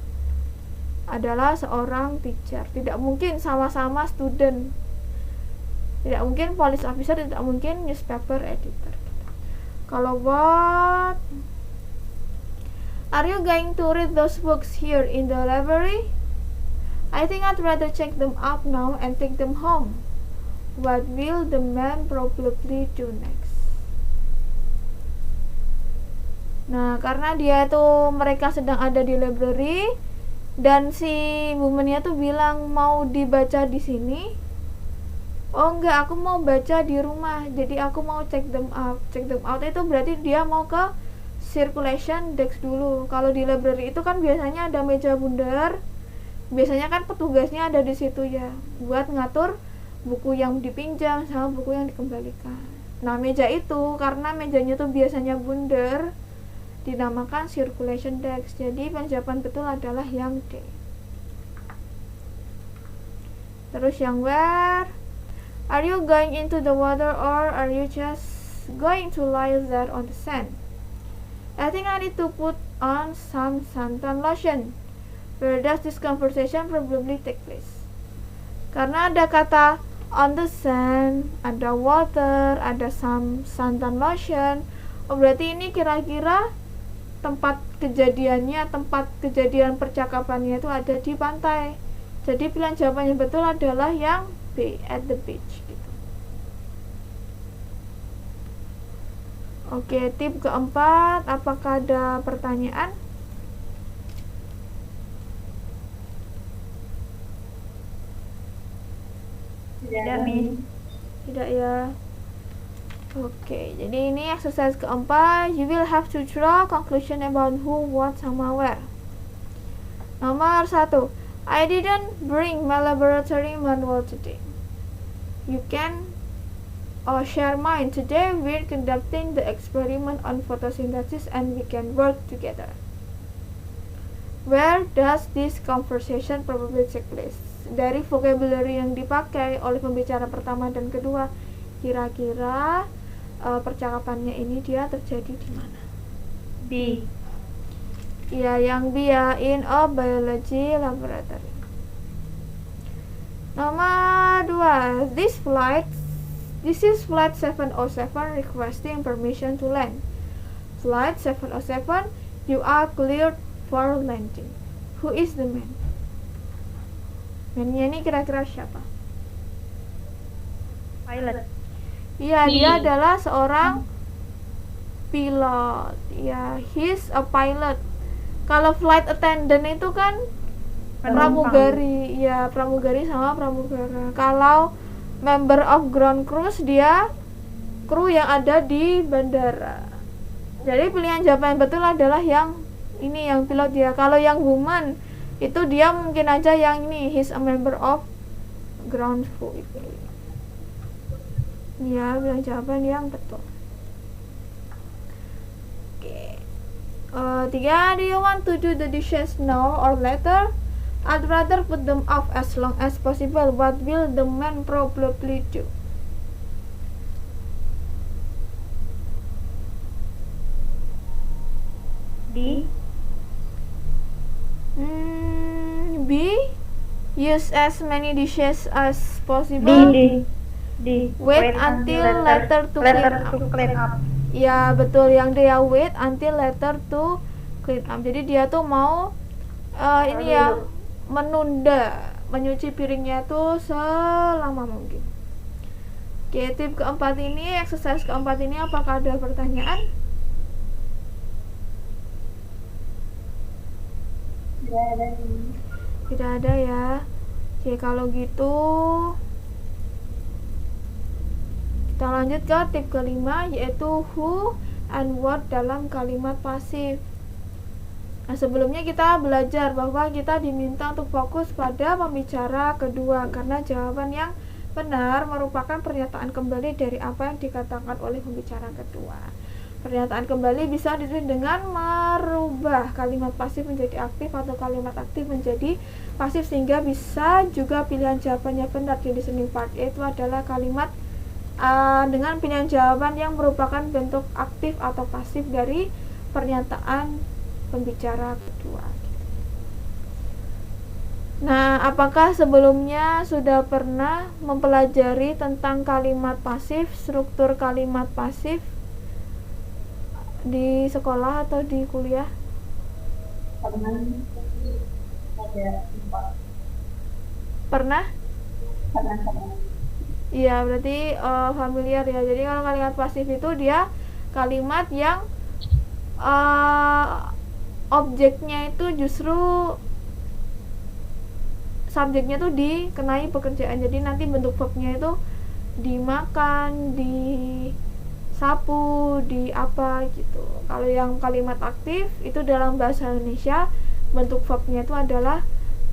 Speaker 1: adalah seorang teacher. Tidak mungkin sama-sama student. Tidak mungkin police officer, tidak mungkin newspaper editor. Kalau what? Are you going to read those books here in the library? I think I'd rather check them out now and take them home. What will the man probably do next? Nah, karena mereka sedang ada di library dan si woman-nya tuh bilang mau dibaca di sini. Oh enggak, aku mau baca di rumah. Jadi aku mau check them out. Check them out itu berarti dia mau ke circulation desk dulu. Kalau di library itu kan biasanya ada meja bundar. Biasanya kan petugasnya ada di situ ya, buat ngatur buku yang dipinjam sama buku yang dikembalikan. Nah, meja itu karena mejanya tuh biasanya bundar, dinamakan circulation desk. Jadi penjawaban betul adalah yang D. Terus yang where? Are you going into the water or are you just going to lie there on the sand? I think I need to put on some suntan lotion. Where does this conversation probably take place? Karena ada kata on the sand, ada water, ada some suntan lotion. Oh, berarti ini kira-kira tempat kejadiannya, tempat kejadian percakapannya itu ada di pantai. Jadi pilihan jawabannya betul adalah yang B, at the beach gitu. Oke, tip keempat, apakah ada pertanyaan?
Speaker 3: Tidak, Miss.
Speaker 1: Tidak ya. Oke, jadi ini exercise keempat. You will have to draw conclusion about who, what, sama where. Nomor 1. I didn't bring my laboratory manual today. You can share mine. Today we're conducting the experiment on photosynthesis and we can work together. Where does this conversation probably take place? Dari vocabulary yang dipakai oleh pembicara pertama dan kedua, kira-kira percakapannya ini dia terjadi di mana?
Speaker 3: B.
Speaker 1: Ya, yang B ya, in a biology laboratory. Nomor 2. This is flight 707 requesting permission to land. Flight 707, you are cleared for landing. Who is the man? Man-nya ini kira-kira siapa?
Speaker 3: Pilot.
Speaker 1: Iya, dia adalah seorang pilot. Ya, he's a pilot. Kalau flight attendant itu kan pramugari. Ya, pramugari sama pramugara. Kalau member of ground crews, dia kru yang ada di bandara. Jadi pilihan jawaban betul adalah yang ini, yang pilot dia. Kalau yang woman itu dia mungkin aja yang ini, he's a member of ground crew. Ya, pilihan jawaban yang betul. Oke. 3. Do you want to do the dishes now or later? I'd rather put them off as long as possible. What will the man probably do?
Speaker 3: D.
Speaker 1: B. Use as many dishes as possible.
Speaker 3: D.
Speaker 1: Wait until later to clean up.
Speaker 3: clean up.
Speaker 1: Ya, betul, yang dia wait until later to clean up. Jadi dia tuh mau ini ya, menunda menyuci piringnya tuh selama mungkin. Oke, tip keempat ini, exercise keempat ini, apakah ada pertanyaan? Tidak ada ya. Oke, kalau gitu kita lanjut ke tip kelima, yaitu who and what dalam kalimat pasif. Nah, sebelumnya kita belajar bahwa kita diminta untuk fokus pada pembicara kedua, karena jawaban yang benar merupakan pernyataan kembali dari apa yang dikatakan oleh pembicara kedua. Pernyataan kembali bisa ditulis dengan merubah kalimat pasif menjadi aktif atau kalimat aktif menjadi pasif, sehingga bisa juga pilihan jawabannya benar. Di listening part itu adalah kalimat dengan pilihan jawaban yang merupakan bentuk aktif atau pasif dari pernyataan pembicara kedua. Nah, apakah sebelumnya sudah pernah mempelajari tentang kalimat pasif, struktur kalimat pasif di sekolah atau di kuliah?
Speaker 2: Pernah ada empat.
Speaker 1: Pernah?
Speaker 2: Pernah.
Speaker 1: Iya, berarti familiar ya. Jadi kalau kalimat pasif itu dia kalimat yang objeknya itu justru subjeknya tuh dikenai pekerjaan. Jadi nanti bentuk verbnya itu dimakan, disapu, di apa gitu. Kalau yang kalimat aktif itu dalam bahasa Indonesia bentuk verbnya itu adalah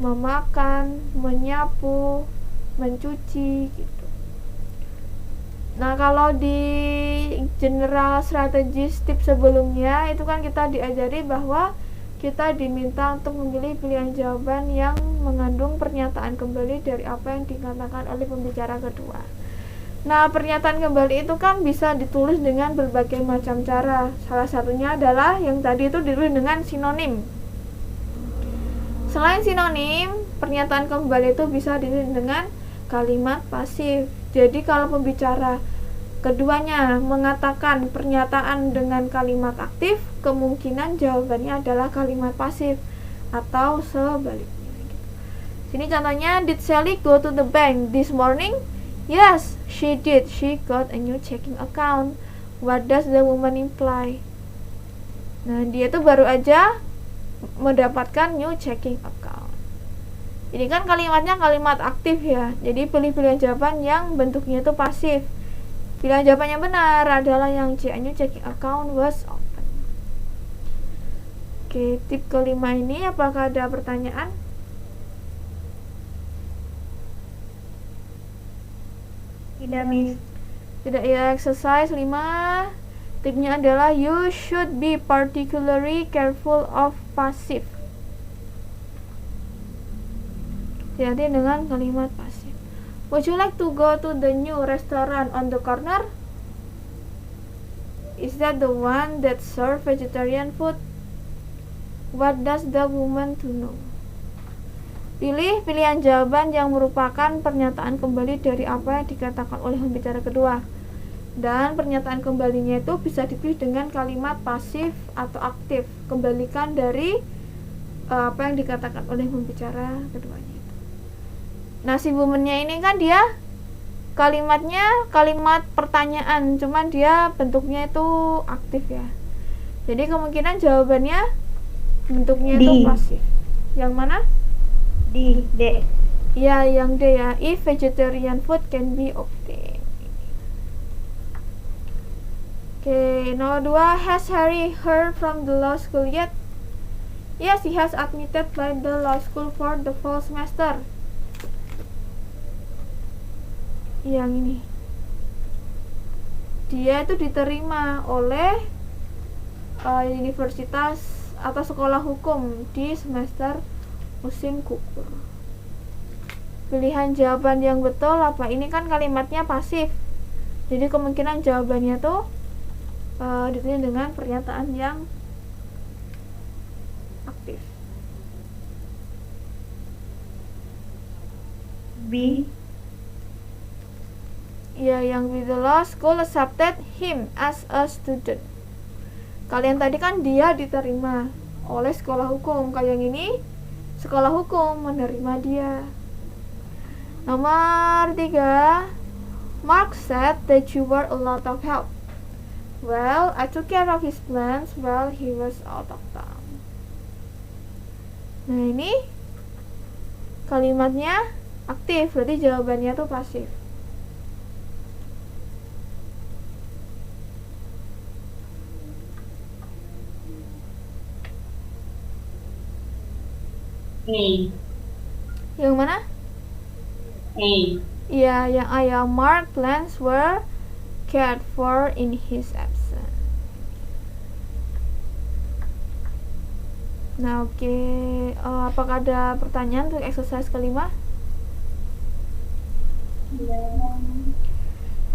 Speaker 1: memakan, menyapu, mencuci gitu. Nah, kalau di general strategis tips sebelumnya itu kan kita diajari bahwa kita diminta untuk memilih pilihan jawaban yang mengandung pernyataan kembali dari apa yang dikatakan oleh pembicara kedua. Nah, pernyataan kembali itu kan bisa ditulis dengan berbagai macam cara. Salah satunya adalah yang tadi itu ditulis dengan sinonim. Selain sinonim, pernyataan kembali itu bisa ditulis dengan kalimat pasif. Jadi kalau pembicara keduanya mengatakan pernyataan dengan kalimat aktif, kemungkinan jawabannya adalah kalimat pasif atau sebaliknya. Sini contohnya, did Sally go to the bank this morning? Yes, she did. She got a new checking account. What does the woman imply? Nah, dia tuh baru aja mendapatkan new checking account. Ini kan kalimatnya kalimat aktif ya. Jadi pilih pilihan jawaban yang bentuknya itu pasif. Pilihan jawaban yang benar adalah yang C, a new checking account was open. Oke, tip kelima ini apakah ada pertanyaan?
Speaker 3: Tidak, Miss.
Speaker 1: Tidak ya. Exercise 5, tipnya adalah you should be particularly careful of passive. Hati-hati dengan kalimat pasif. Would you like to go to the new restaurant on the corner? Is that the one that serve vegetarian food? What does the woman to know? Pilih pilihan jawaban yang merupakan pernyataan kembali dari apa yang dikatakan oleh pembicara kedua. Dan pernyataan kembalinya itu bisa dipilih dengan kalimat pasif atau aktif. Kembalikan dari apa yang dikatakan oleh pembicara keduanya. Nah, si woman-nya ini kan dia kalimatnya kalimat pertanyaan, cuman dia bentuknya itu aktif ya. Jadi kemungkinan jawabannya bentuknya itu pasif. Yang mana?
Speaker 3: D.
Speaker 1: Ya, yang D ya. If vegetarian food can be obtained. Oke, nomor 2, has Harry heard from the law school yet? Yes, he has admitted by the law school for the fall semester. Yang ini, dia itu diterima oleh universitas atau sekolah hukum di semester musim gugur. Pilihan jawaban yang betul apa? Ini kan kalimatnya pasif, jadi kemungkinan jawabannya tuh ditulis dengan pernyataan yang aktif.
Speaker 3: B.
Speaker 1: Ya, yang with the law school accepted him as a student. Kalian tadi kan dia diterima oleh sekolah hukum. Kayak yang ini, sekolah hukum menerima dia. Nomor 3, Mark said that you were a lot of help. Well, I took care of his plans while he was out of town. Nah, ini kalimatnya aktif, berarti jawabannya tuh pasif. Yang mana? Iya, yang A ya. Mark plans were cared for in his absence. Nah, oke. Apakah ada pertanyaan untuk exercise kelima?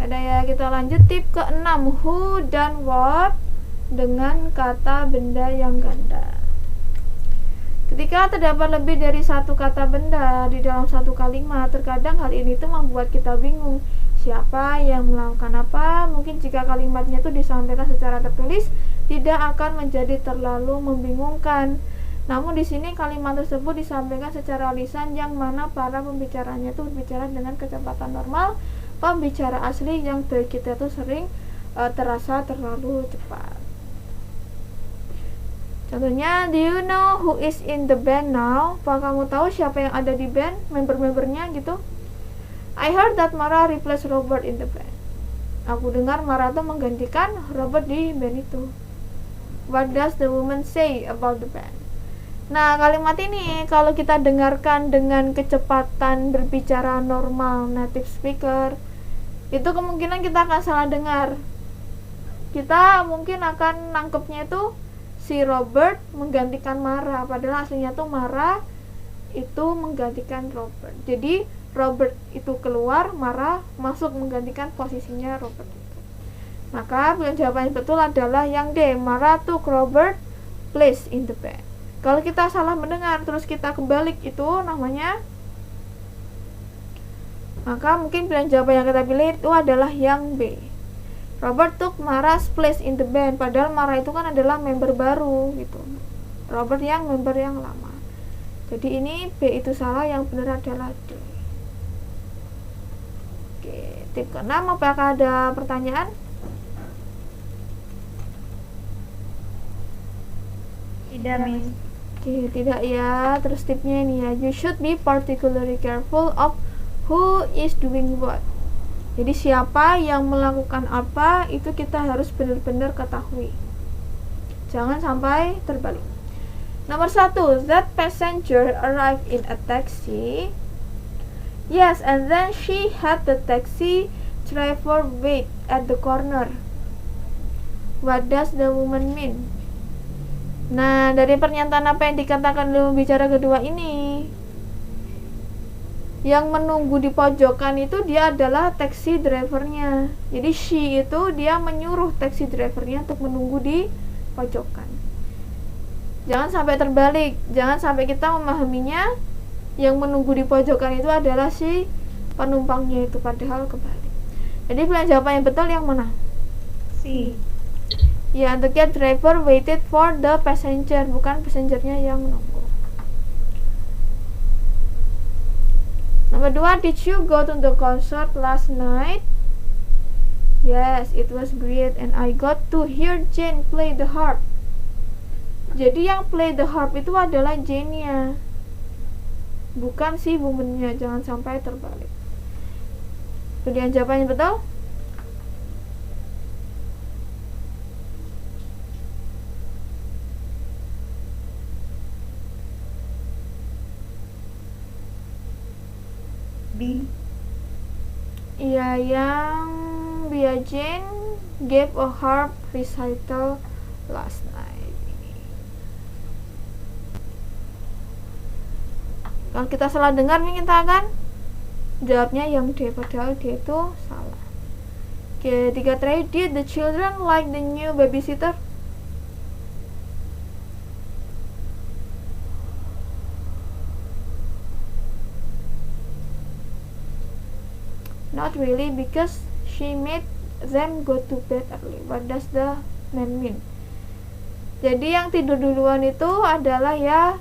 Speaker 1: Ada ya, kita lanjut tip ke-6. Who dan what dengan kata benda yang ganda. Ketika terdapat lebih dari satu kata benda di dalam satu kalimat, terkadang hal ini tuh membuat kita bingung. Siapa yang melakukan apa? Mungkin jika kalimatnya itu disampaikan secara tertulis, tidak akan menjadi terlalu membingungkan. Namun di sini kalimat tersebut disampaikan secara lisan, yang mana para pembicaranya itu berbicara dengan kecepatan normal. Pembicara asli yang bagi kita itu sering terasa terlalu cepat. Contohnya, do you know who is in the band now? Apa kamu tahu siapa yang ada di band, member-membernya gitu? I heard that Mara replaced Robert in the band. Aku dengar Mara tuh menggantikan Robert di band itu. What does the woman say about the band? Nah, kalimat ini kalau kita dengarkan dengan kecepatan berbicara normal native speaker, itu kemungkinan kita akan salah dengar. Kita mungkin akan nangkepnya itu si Robert menggantikan Mara, padahal aslinya tuh Mara itu menggantikan Robert. Jadi Robert itu keluar, Mara masuk menggantikan posisinya Robert itu. Maka pilihan jawaban yang betul adalah yang D. Mara took Robert place in the band. Kalau kita salah mendengar terus kita kebalik, itu namanya, maka mungkin pilihan jawaban yang kita pilih itu adalah yang B. Robert took Mara's place in the band, padahal Mara itu kan adalah member baru gitu. Robert yang member yang lama. Jadi ini B itu salah, yang benar adalah D. Oke, tip ke-6, apakah ada pertanyaan?
Speaker 3: Tidak, Miss.
Speaker 1: Oke, tidak ya. Terus tipnya ini ya, you should be particularly careful of who is doing what. Jadi siapa yang melakukan apa itu kita harus benar-benar ketahui. Jangan sampai terbalik. Nomor 1, that passenger arrived in a taxi. Yes, and then she had the taxi driver wait at the corner. What does the woman mean? Nah, dari pernyataan apa yang dikatakan dalam bicara kedua ini, yang menunggu di pojokan itu dia adalah taxi drivernya. Jadi she itu dia menyuruh taxi drivernya untuk menunggu di pojokan. Jangan sampai terbalik, jangan sampai kita memahaminya yang menunggu di pojokan itu adalah si penumpangnya itu, padahal kebalik. Jadi pilihan jawaban yang betul yang mana?
Speaker 3: C.
Speaker 1: Ya, the cab driver waited for the passenger, bukan passengernya yang menunggu. Nomor 2, did you go to the concert last night? Yes, it was great and I got to hear Jane play the harp. Jadi yang play the harp itu adalah Jane-nya, bukan si woman-nya, jangan sampai terbalik. Kemudian jawabannya betul?
Speaker 3: B.
Speaker 1: Iya, yang Bia Jane gave a harp recital last night. Kalau kita salah dengar nih, kita akan jawabnya yang D, padahal D itu salah. Oke, 3 terakhir, did the children like the new babysitter? Not really, because she made them go to bed early. What does the man mean? Jadi yang tidur duluan itu adalah ya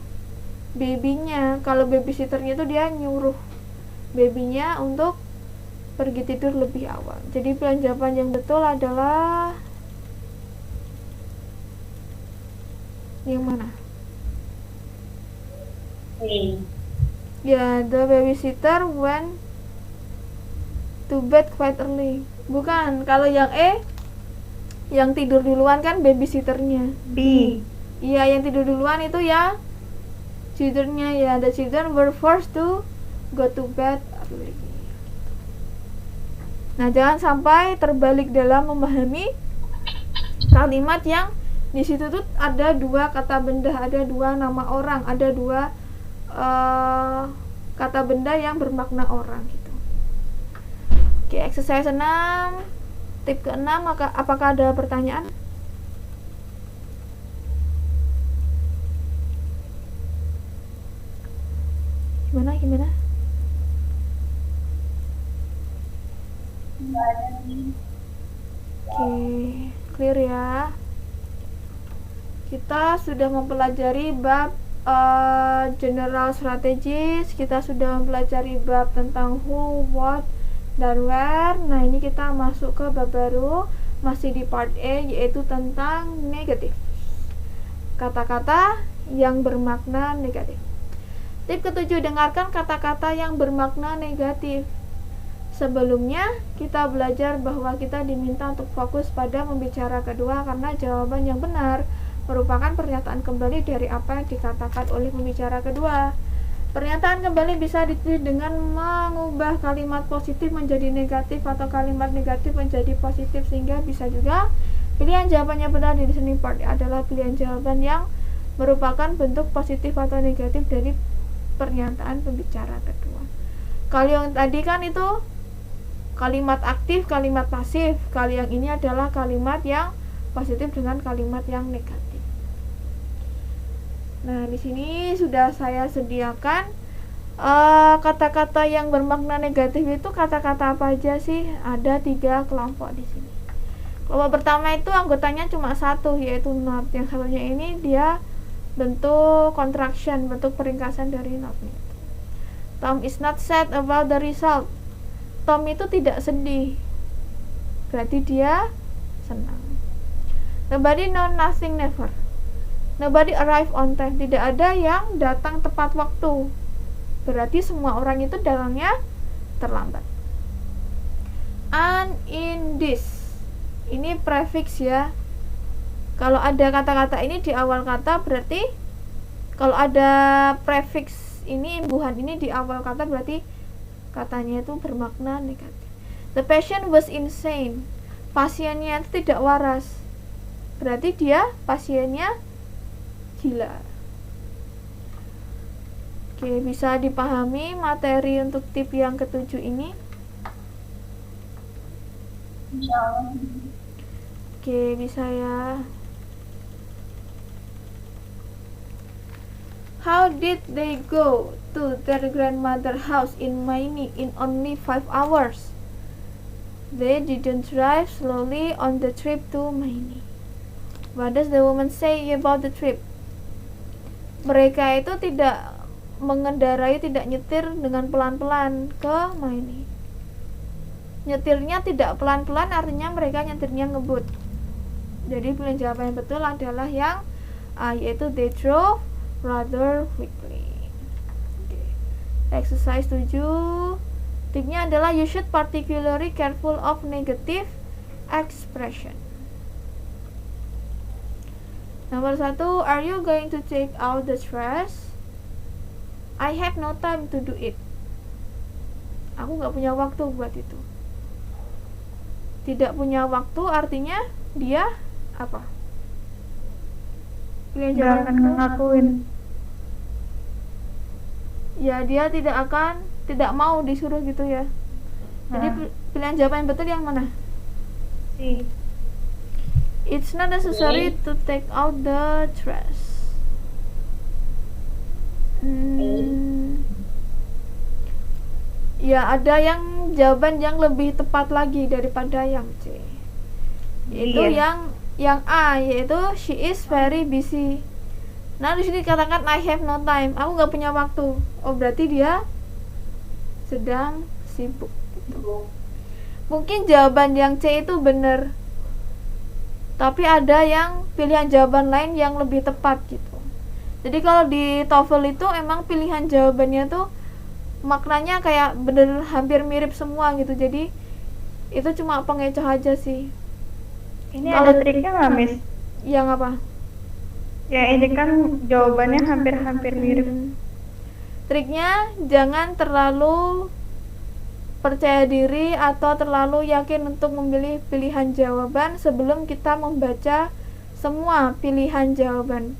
Speaker 1: babynya. Kalau babysitternya itu dia nyuruh babynya untuk pergi tidur lebih awal. Jadi pilihan jawaban yang betul adalah yang mana? Ya, the babysitter went to bed quite early. Bukan, kalau yang E, yang tidur duluan kan babysitternya.
Speaker 3: B.
Speaker 1: Iya, yang tidur duluan itu ya childrennya ya. The children were forced to go to bed early. Nah, jangan sampai terbalik dalam memahami kalimat yang di situ tuh ada dua kata benda, ada dua nama orang, ada dua kata benda yang bermakna orang gitu. Oke, exercise 6, tip ke-6, apakah ada pertanyaan? Gimana? Oke, clear ya. Kita sudah mempelajari bab general strategies, kita sudah mempelajari bab tentang who, what, dan where. Nah, ini kita masuk ke bab baru, masih di part A, yaitu tentang negatif, kata-kata yang bermakna negatif. Tip ke-7, dengarkan kata-kata yang bermakna negatif. Sebelumnya kita belajar bahwa kita diminta untuk fokus pada pembicara kedua karena jawaban yang benar merupakan pernyataan kembali dari apa yang dikatakan oleh pembicara kedua. Pernyataan kembali bisa ditulis dengan mengubah kalimat positif menjadi negatif atau kalimat negatif menjadi positif, sehingga bisa juga pilihan jawabannya benar di listening part adalah pilihan jawaban yang merupakan bentuk positif atau negatif dari pernyataan pembicara kedua. Kalau yang tadi kan itu kalimat aktif, kalimat pasif. Kalau yang ini adalah kalimat yang positif dengan kalimat yang negatif. Nah, di sini sudah saya sediakan kata-kata yang bermakna negatif itu kata-kata apa aja sih? Ada 3 kelompok di sini. Kelompok pertama itu anggotanya cuma satu, yaitu not. Yang satunya ini dia bentuk contraction, bentuk peringkasan dari not-nya. Tom is not sad about the result. Tom itu tidak sedih, berarti dia senang. Nobody know nothing never. Nobody arrive on time. Tidak ada yang datang tepat waktu, berarti semua orang itu datangnya terlambat. And in this, ini prefix ya. Kalau ada kata-kata ini di awal kata, berarti kalau ada prefix ini, imbuhan ini di awal kata, berarti katanya itu bermakna negatif. The patient was insane. Pasiennya itu tidak waras, berarti dia pasiennya gila. Oke, bisa dipahami materi untuk tip yang ke-7 ini?
Speaker 2: Insyaallah.
Speaker 1: Oke, bisa ya. How did they go to their grandmother's house in Maine in only 5 hours? They didn't drive slowly on the trip to Maine. What does the woman say about the trip? Mereka itu tidak mengendarai, tidak nyetir dengan pelan-pelan ke Maine. Nyetirnya tidak pelan-pelan, artinya mereka nyetirnya ngebut. Jadi pilihan jawaban yang betul adalah yang A, yaitu they drove rather quickly. Exercise 7, tipnya adalah you should particularly careful of negative expression. Nomor 1, are you going to take out the trash? I have no time to do it. Aku gak punya waktu buat itu. Tidak punya waktu artinya dia apa?
Speaker 3: Dia akan ngelakuin.
Speaker 1: Ya, dia tidak mau disuruh gitu ya. Jadi pilihan jawaban yang betul yang mana?
Speaker 3: C.
Speaker 1: It's not necessary to take out the trash. Ya, ada yang jawaban yang lebih tepat lagi daripada yang C. Itu yang Yang A yaitu she is very busy. Nah di sini katakan I have no time, aku nggak punya waktu. Oh berarti dia sedang sibuk. Gitu. Mungkin jawaban yang C itu benar, tapi ada yang pilihan jawaban lain yang lebih tepat gitu. Jadi kalau di TOEFL itu emang pilihan jawabannya tuh maknanya kayak bener hampir mirip semua gitu. Jadi itu cuma pengecoh aja sih.
Speaker 3: Ini ada triknya nggak, Miss?
Speaker 1: Yang apa?
Speaker 3: Ya ini kan jawabannya hampir-hampir mirip.
Speaker 1: Triknya jangan terlalu percaya diri atau terlalu yakin untuk memilih pilihan jawaban sebelum kita membaca semua pilihan jawaban.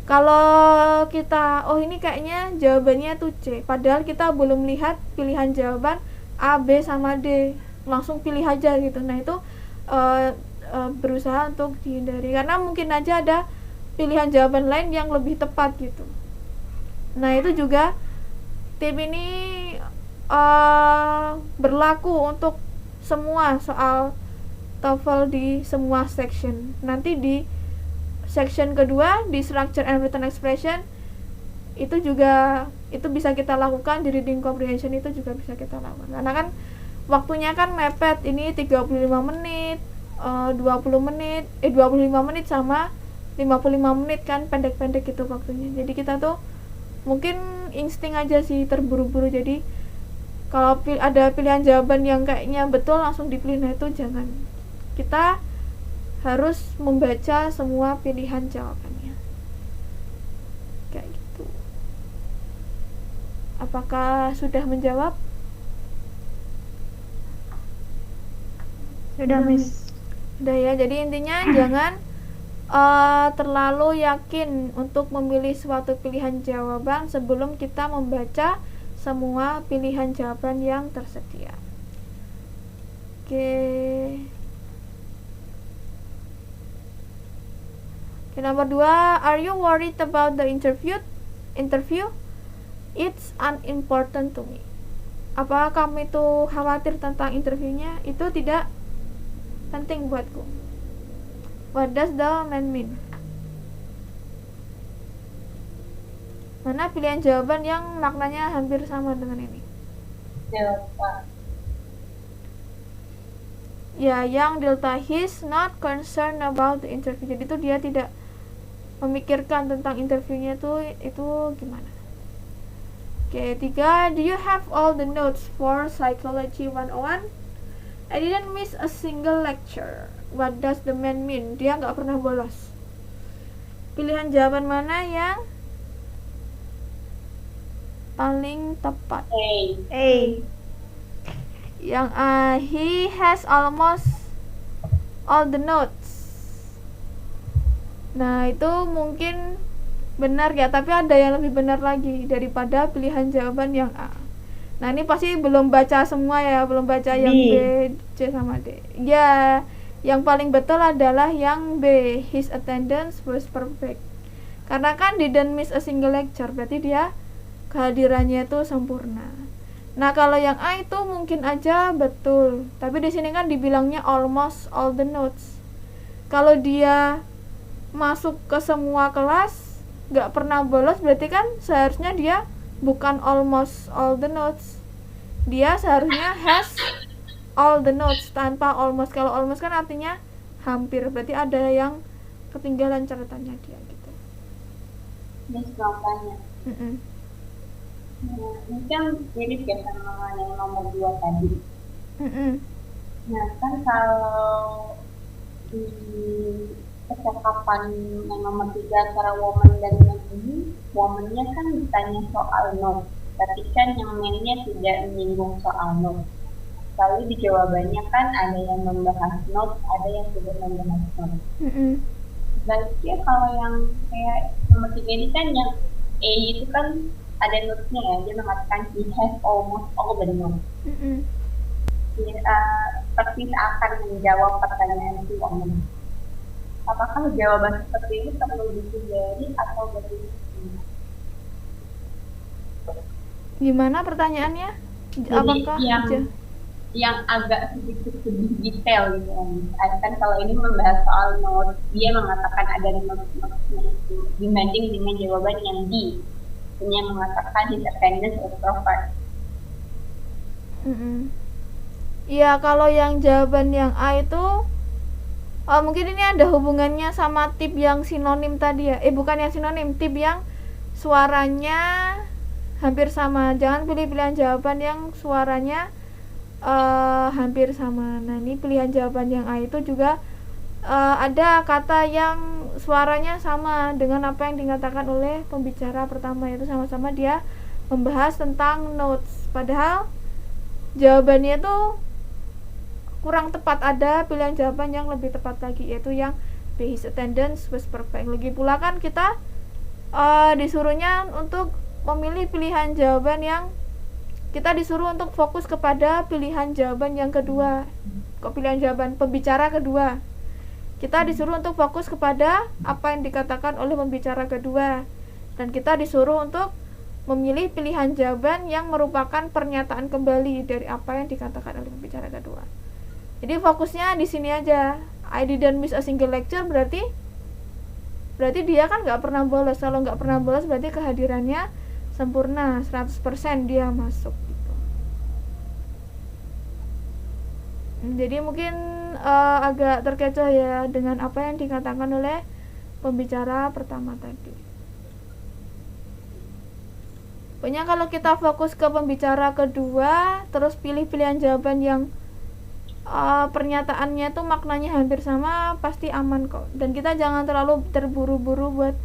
Speaker 1: Kalau kita, oh ini kayaknya jawabannya tuh C, padahal kita belum lihat pilihan jawaban A, B, sama D, langsung pilih aja gitu. Nah itu berusaha untuk dihindari, karena mungkin aja ada pilihan jawaban lain yang lebih tepat gitu. Nah itu juga tip ini berlaku untuk semua soal TOEFL di semua section. Nanti di section kedua di structure and written expression itu juga itu bisa kita lakukan, di reading comprehension itu juga bisa kita lakukan. Karena kan waktunya kan mepet, ini 35 menit, 20 menit, 25 menit sama 55 menit kan, pendek-pendek gitu waktunya. Jadi kita tuh mungkin insting aja sih, terburu-buru. Jadi kalau ada pilihan jawaban yang kayaknya betul langsung dipilih, nah itu jangan. Kita harus membaca semua pilihan jawabannya kayak gitu. Apakah sudah menjawab?
Speaker 3: Sudah, Miss.
Speaker 1: Sudah ya. Jadi intinya jangan terlalu yakin untuk memilih suatu pilihan jawaban sebelum kita membaca semua pilihan jawaban yang tersedia. Oke. Nomor 2, are you worried about the interview? It's unimportant to me. Apakah kamu itu khawatir tentang interviewnya? Itu tidak penting buatku. What does the man mean? Mana pilihan jawaban yang maknanya hampir sama dengan ini?
Speaker 2: Delta.
Speaker 1: Ya, yang delta, he's not concerned about the interview. Jadi itu dia tidak memikirkan tentang interviewnya itu gimana. Oke, 3, do you have all the notes for psychology 101? I didn't miss a single lecture. What does the man mean? Dia nggak pernah bolos. Pilihan jawaban mana yang paling tepat?
Speaker 3: A.
Speaker 1: Yang he has almost all the notes. Nah itu mungkin benar ya, tapi ada yang lebih benar lagi daripada pilihan jawaban yang A. Nah ini pasti belum baca semua ya, belum baca yang B, C sama D. Ya, yang paling betul adalah yang B, his attendance was perfect. Karena kan didn't miss a single lecture, berarti dia kehadirannya itu sempurna. Nah kalau yang A itu mungkin aja betul, tapi di sini kan dibilangnya almost all the notes. Kalau dia masuk ke semua kelas gak pernah bolos, berarti kan seharusnya dia bukan almost all the notes, dia seharusnya has all the notes tanpa almost. Kalau almost kan artinya hampir, berarti ada yang ketinggalan catatannya dia gitu.
Speaker 2: Miss mau tanya. Ini kan mirip ya sama yang nomor 2 tadi. Nah kan kalau di percakapan yang nomor 3 antara woman dan man ini, womannya kan ditanya soal note, tapi kan yang man-nya tidak menyinggung soal note. Lalu di jawabannya kan ada yang membahas note, ada yang tidak membahas note. Berarti kalau yang kayak nomor 3 ini kan yang A itu kan ada note-nya ya, dia mengatakan he has almost all the notes. Seperti akan menjawab pertanyaan si woman. Apakah jawaban seperti ini perlu dihindari atau bagaimana?
Speaker 1: Gimana pertanyaannya?
Speaker 2: Jadi
Speaker 1: Apakah
Speaker 2: yang agak sedikit lebih detail gitu kan kalau ini membahas soal note, dia mengatakan ada note-nya itu dibanding dengan jawaban yang D, yang mengatakan his attendance extrovert.
Speaker 1: Iya, kalau yang jawaban yang A itu mungkin ini ada hubungannya sama tip yang sinonim tadi ya. Bukan yang sinonim, tip yang suaranya hampir sama. Jangan pilih pilihan jawaban yang suaranya hampir sama. Nah, ini pilihan jawaban yang A itu juga ada kata yang suaranya sama dengan apa yang dikatakan oleh pembicara pertama, yaitu sama-sama dia membahas tentang notes. Padahal jawabannya itu kurang tepat, ada pilihan jawaban yang lebih tepat lagi, yaitu yang B, his attendance was perfect. Lagi pula kan kita disuruhnya untuk memilih pilihan jawaban yang kita disuruh untuk fokus kepada pilihan jawaban yang kedua, pilihan jawaban pembicara kedua. Kita disuruh untuk fokus kepada apa yang dikatakan oleh pembicara kedua, dan kita disuruh untuk memilih pilihan jawaban yang merupakan pernyataan kembali dari apa yang dikatakan oleh pembicara kedua. Jadi fokusnya di sini aja. I didn't miss a single lecture berarti dia kan nggak pernah bolos. Kalau nggak pernah bolos berarti kehadirannya sempurna, 100% dia masuk gitu. Jadi mungkin agak terkecoh ya dengan apa yang dikatakan oleh pembicara pertama tadi. Pokoknya kalau kita fokus ke pembicara kedua, terus pilih pilihan jawaban yang pernyataannya tuh maknanya hampir sama, pasti aman kok. Dan kita jangan terlalu terburu-buru buat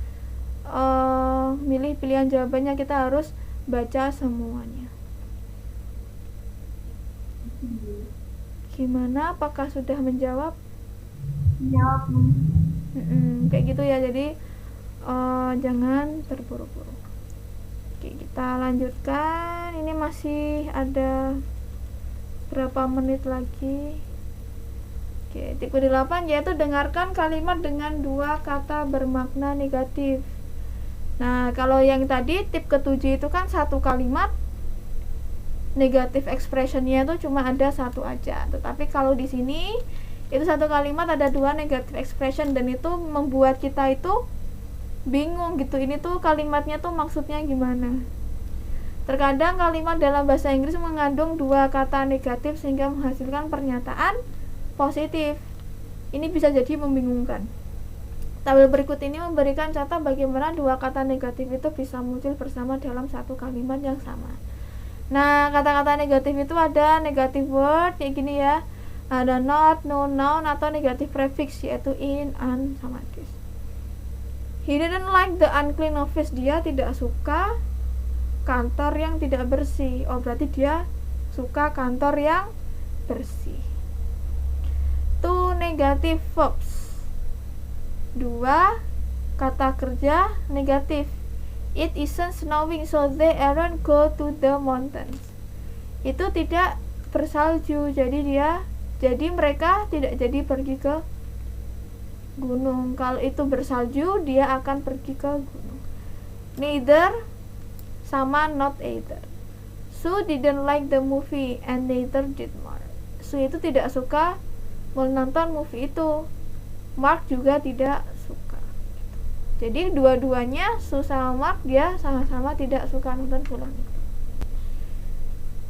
Speaker 1: milih pilihan jawabannya, kita harus baca semuanya. Gimana? Apakah sudah menjawab?
Speaker 3: Jawab.
Speaker 1: Kayak gitu ya, jadi jangan terburu-buru. Oke, kita lanjutkan. Ini masih ada berapa menit lagi. Oke, tip ke-8 yaitu dengarkan kalimat dengan dua kata bermakna negatif. Nah, kalau yang tadi tip ke-7 itu kan satu kalimat, negatif expressionnya itu cuma ada satu aja. Tetapi kalau di sini itu satu kalimat ada dua negatif expression, dan itu membuat kita itu bingung gitu, ini tuh kalimatnya tuh maksudnya gimana. Terkadang kalimat dalam bahasa Inggris mengandung dua kata negatif sehingga menghasilkan pernyataan positif. Ini bisa jadi membingungkan. Tabel berikut ini memberikan contoh bagaimana dua kata negatif itu bisa muncul bersama dalam satu kalimat yang sama. Nah, kata-kata negatif itu ada negative word kayak gini ya, ada not, no, noun, atau negatif prefix yaitu in, an, sama this. He didn't like the unclean office. Dia tidak suka kantor yang tidak bersih. Oh, berarti dia suka kantor yang bersih. Two negative verbs. Dua kata kerja negatif. It isn't snowing, so they aren't go to the mountains. Itu tidak bersalju, jadi mereka tidak jadi pergi ke gunung. Kalau itu bersalju, dia akan pergi ke gunung. Neither sama not either. Sue didn't like the movie and neither did Mark. Sue itu tidak suka menonton movie itu. Mark juga tidak suka. Jadi dua-duanya, Sue sama Mark, dia sama-sama tidak suka nonton film itu.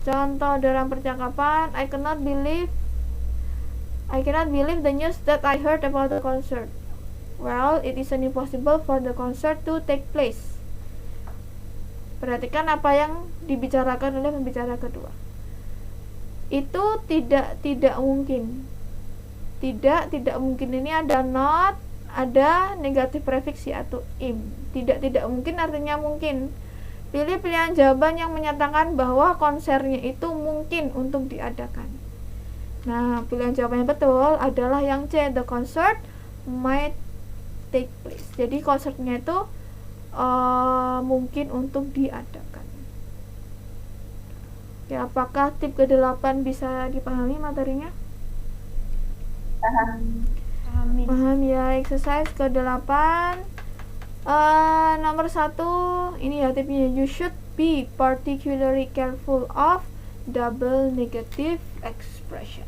Speaker 1: Contoh dalam percakapan, I cannot believe the news that I heard about the concert. Well, it isn't impossible for the concert to take place. Perhatikan apa yang dibicarakan oleh pembicara kedua. Itu tidak mungkin. Tidak mungkin ini ada not, ada negatif prefix yaitu im. Tidak mungkin artinya mungkin. Pilih pilihan jawaban yang menyatakan bahwa konsernya itu mungkin untuk diadakan. Nah, pilihan jawaban yang betul adalah yang C, the concert might take place. Jadi konsernya itu mungkin untuk diadakan. Oke, apakah tip ke-8 bisa dipahami materinya? Paham ya. Exercise ke-8 nomor 1 ini ya tipnya. You should be particularly careful of double negative expression.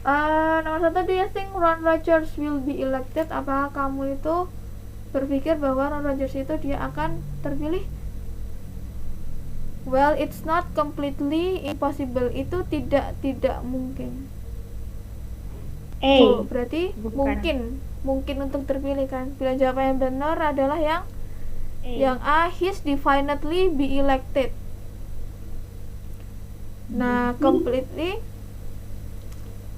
Speaker 1: Nomor 1, do you think Ron Rogers will be elected? Apakah kamu itu berpikir bahwa Ron Rogers itu dia akan terpilih? Well, it's not completely impossible. Itu tidak mungkin. Oh, berarti
Speaker 3: bukan.
Speaker 1: mungkin untuk terpilih kan. Pilihan jawaban yang benar adalah yang A, he's definitely be elected. Nah, completely,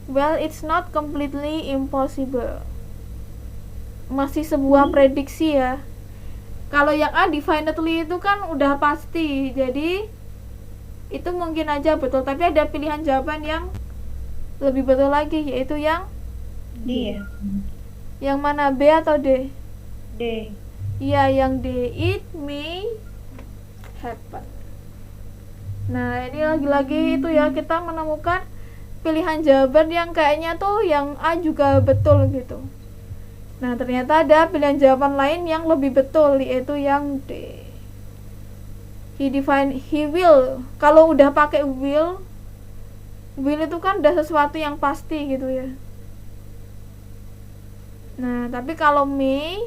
Speaker 1: well, it's not completely impossible. Masih sebuah prediksi ya. Kalau yang A, definitely itu kan udah pasti. Jadi itu mungkin aja betul, tapi ada pilihan jawaban yang lebih betul lagi, yaitu yang
Speaker 3: D ya?
Speaker 1: Yang mana, B atau D?
Speaker 3: D.
Speaker 1: Iya, yang D, it may happen. Nah, ini lagi-lagi itu ya, kita menemukan pilihan jawaban yang kayaknya tuh yang A juga betul gitu. Nah, ternyata ada pilihan jawaban lain yang lebih betul, yaitu yang D. He will. Kalau udah pakai will itu kan udah sesuatu yang pasti gitu ya. Nah, tapi kalau may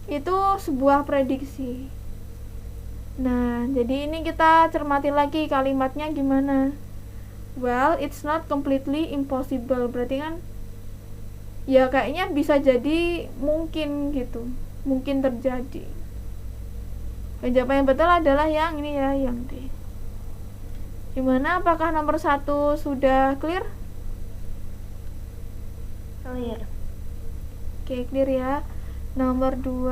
Speaker 1: itu sebuah prediksi. Nah, jadi ini kita cermati lagi kalimatnya gimana. Well, it's not completely impossible. Berarti kan ya kayaknya bisa jadi mungkin gitu. Mungkin terjadi. Dan jawaban yang betul adalah yang ini ya, yang D. Gimana? Apakah nomor 1 sudah clear?
Speaker 3: Clear.
Speaker 1: Oke, clear ya. Nomor 2,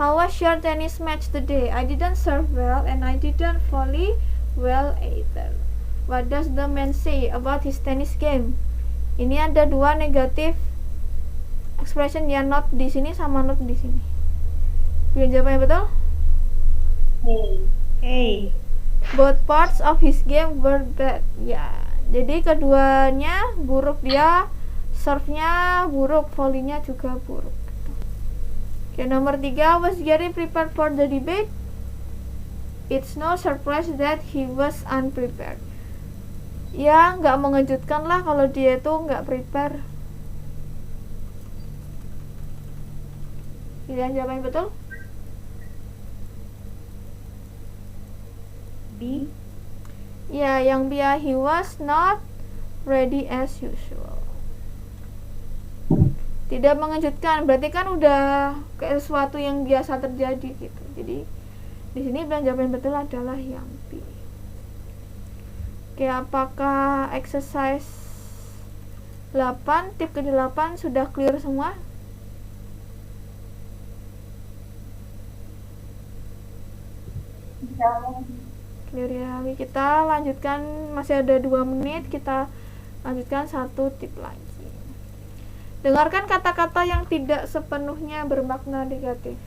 Speaker 1: how was your tennis match today? I didn't serve well and I didn't volley well either. What does the man say about his tennis game? Ini ada 2 negatif expression ya, not di sini sama not di sini. Pilih jawabannya betul?
Speaker 3: A.
Speaker 1: Both parts of his game were bad. Ya, jadi keduanya buruk, dia serve-nya buruk, volley-nya juga buruk. Oke, nomor 3, was Gary prepared for the debate? It's no surprise that he was unprepared. Ya, nggak mengejutkan lah kalau dia itu nggak prepare. Pilihan jawaban yang betul?
Speaker 3: B.
Speaker 1: Ya, yang B, he was not ready as usual. Tidak mengejutkan, berarti kan udah kayak sesuatu yang biasa terjadi gitu. Jadi di sini pilihan jawaban betul adalah yang B. Oke, apakah exercise 8, tip ke-8 sudah clear semua? Clear ya. Kita lanjutkan, masih ada 2 menit, kita lanjutkan 1 tip lagi. Dengarkan kata-kata yang tidak sepenuhnya bermakna negatif.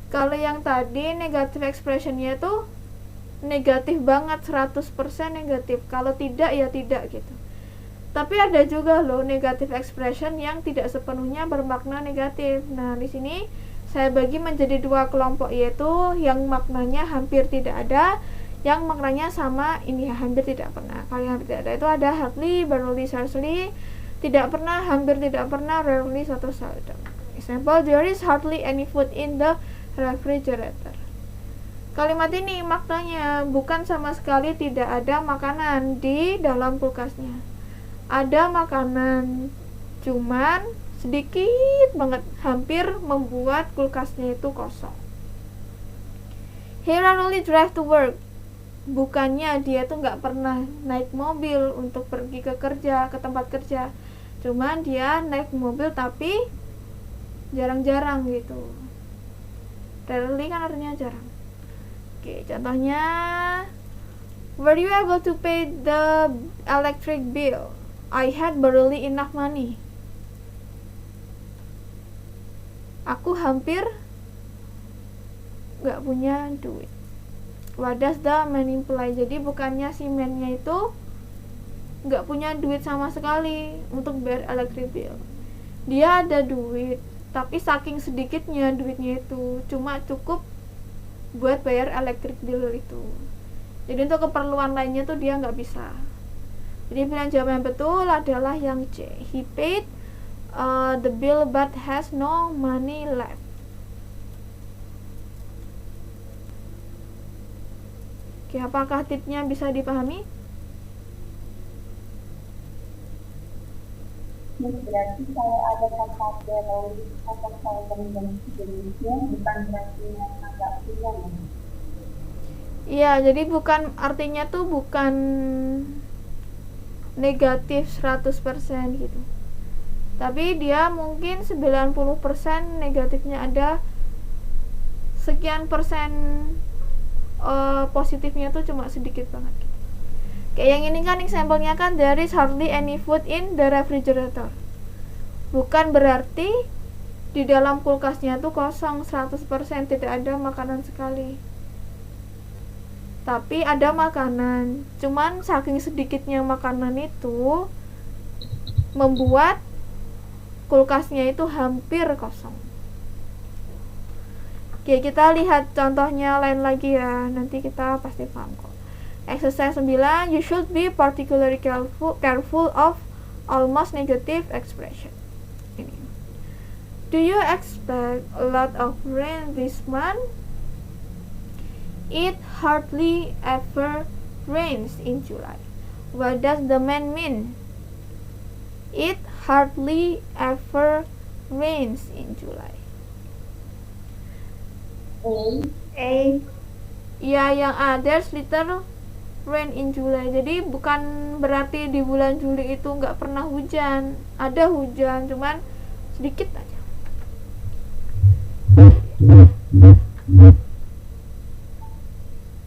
Speaker 1: Kalau yang tadi negatif expressionnya itu negatif banget, 100% negatif. Kalau tidak ya tidak gitu. Tapi ada juga loh negatif expression yang tidak sepenuhnya bermakna negatif. Nah, di sini saya bagi menjadi 2 kelompok, yaitu yang maknanya hampir tidak ada, yang maknanya sama, ini hampir tidak pernah. Kalau yang hampir tidak ada itu ada hardly, barely, scarcely, tidak pernah, hampir tidak pernah, rarely, atau seldom. Example, there is hardly any food in the refrigerator. Kalimat ini maknanya bukan sama sekali tidak ada makanan di dalam kulkasnya. Ada makanan, cuman sedikit banget, hampir membuat kulkasnya itu kosong. He rarely drive to work. Bukannya dia tuh nggak pernah naik mobil untuk pergi ke tempat kerja, cuman dia naik mobil tapi jarang-jarang gitu. Rarely kan artinya jarang. Oke, contohnya, were you able to pay the electric bill? I had barely enough money. Aku hampir nggak punya duit. What does the man imply? Jadi bukannya si man-nya itu nggak punya duit sama sekali untuk bayar electric bill. Dia ada duit, tapi saking sedikitnya duitnya itu cuma cukup buat bayar electric bill itu. Jadi untuk keperluan lainnya tuh dia nggak bisa. Jadi pilihan jawaban yang betul adalah yang C. He paid the bill but has no money left. Oke, apakah tipsnya bisa dipahami?
Speaker 2: Berarti kalau ada kata teroris atau cyber dan sejenisnya bukan berarti mereka nggak punya ya?
Speaker 1: Iya, jadi bukan artinya tuh bukan negatif 100% gitu. Tapi dia mungkin 90% negatifnya ada, sekian persen positifnya tuh cuma sedikit banget gitu. Kayak yang ini kan example-nya kan there is hardly any food in the refrigerator. Bukan berarti di dalam kulkasnya tuh kosong 100%, tidak ada makanan sekali. Tapi ada makanan, cuman saking sedikitnya makanan itu membuat kulkasnya itu hampir kosong. Oke, kita lihat contohnya lain lagi ya, nanti kita pasti paham kok. Exercise 9, you should be particularly careful of almost negative expression. Ini. Do you expect a lot of rain this month? It hardly ever rains in July. What does the man mean? It hardly ever rains in July.
Speaker 3: A.
Speaker 1: Ya, yang A, there's little rain in July. Jadi bukan berarti di bulan Juli itu nggak pernah hujan. Ada hujan, cuman sedikit aja.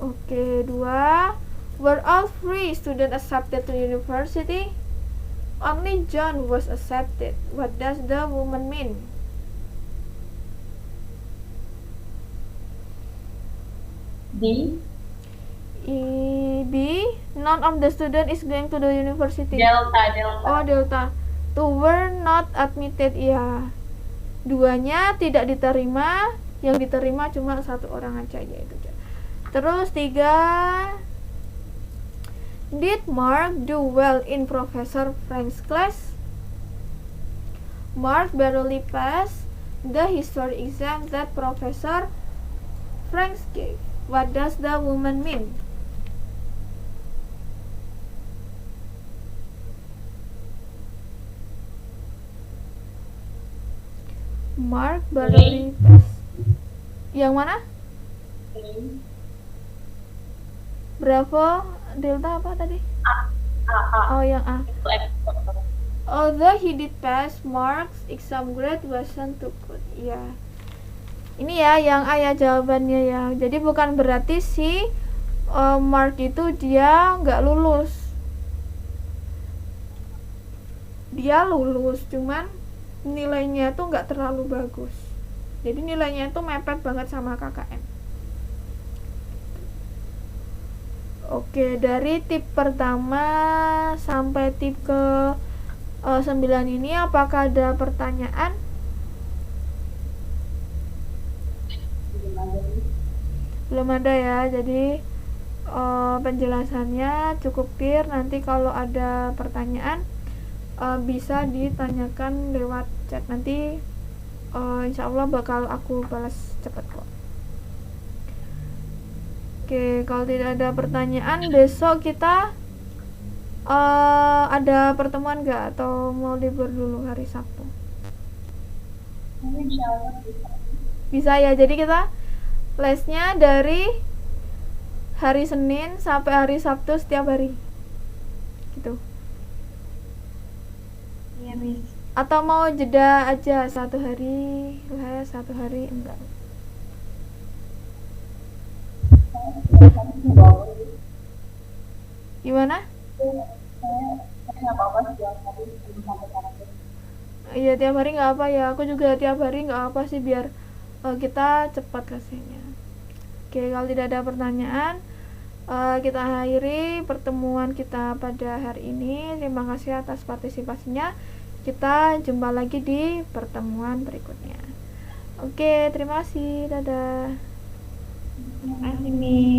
Speaker 1: Oke, 2. Were all 3 students accepted to university? Only John was accepted. What does the woman mean?
Speaker 2: B.
Speaker 1: B. None of the student is going to the university.
Speaker 2: Delta.
Speaker 1: Oh, delta. Two were not admitted. Ya, duanya tidak diterima, yang diterima cuma satu orang aja, yaitu. Terus 3. Did Mark do well in Professor Frank's class? Mark barely passed the history exam that Professor Frank gave. What does the woman mean? Mark barely passed. Yang mana? Bravo, delta apa tadi? Oh, yang A. Although he did pass, Mark's exam grade wasn't too good. Ya. Ini ya yang A ya jawabannya ya. Jadi bukan berarti si Mark itu dia nggak lulus. Dia lulus, cuman nilainya tuh nggak terlalu bagus. Jadi nilainya itu mepet banget sama KKM. Oke, dari tip pertama sampai tip ke 9 ini apakah ada pertanyaan? Belum ada ya, jadi penjelasannya cukup clear. Nanti kalau ada pertanyaan bisa ditanyakan lewat chat. Nanti insya Allah bakal aku balas cepat kok. Oke, kalau tidak ada pertanyaan, besok kita ada pertemuan nggak atau mau libur dulu hari Sabtu?
Speaker 2: Insya Allah bisa.
Speaker 1: Bisa ya, jadi kita lesnya dari hari Senin sampai hari Sabtu setiap hari gitu.
Speaker 3: Iya, Miss.
Speaker 1: Atau mau jeda aja satu hari les, satu hari enggak? Gimana? Iya, tiap hari nggak apa ya, aku juga tiap hari nggak apa sih, biar kita cepat lesnya. Oke, kalau tidak ada pertanyaan, kita akhiri pertemuan kita pada hari ini. Terima kasih atas partisipasinya. Kita jumpa lagi di pertemuan berikutnya. Oke, terima kasih, dadah.
Speaker 3: Terima kasih, Miss.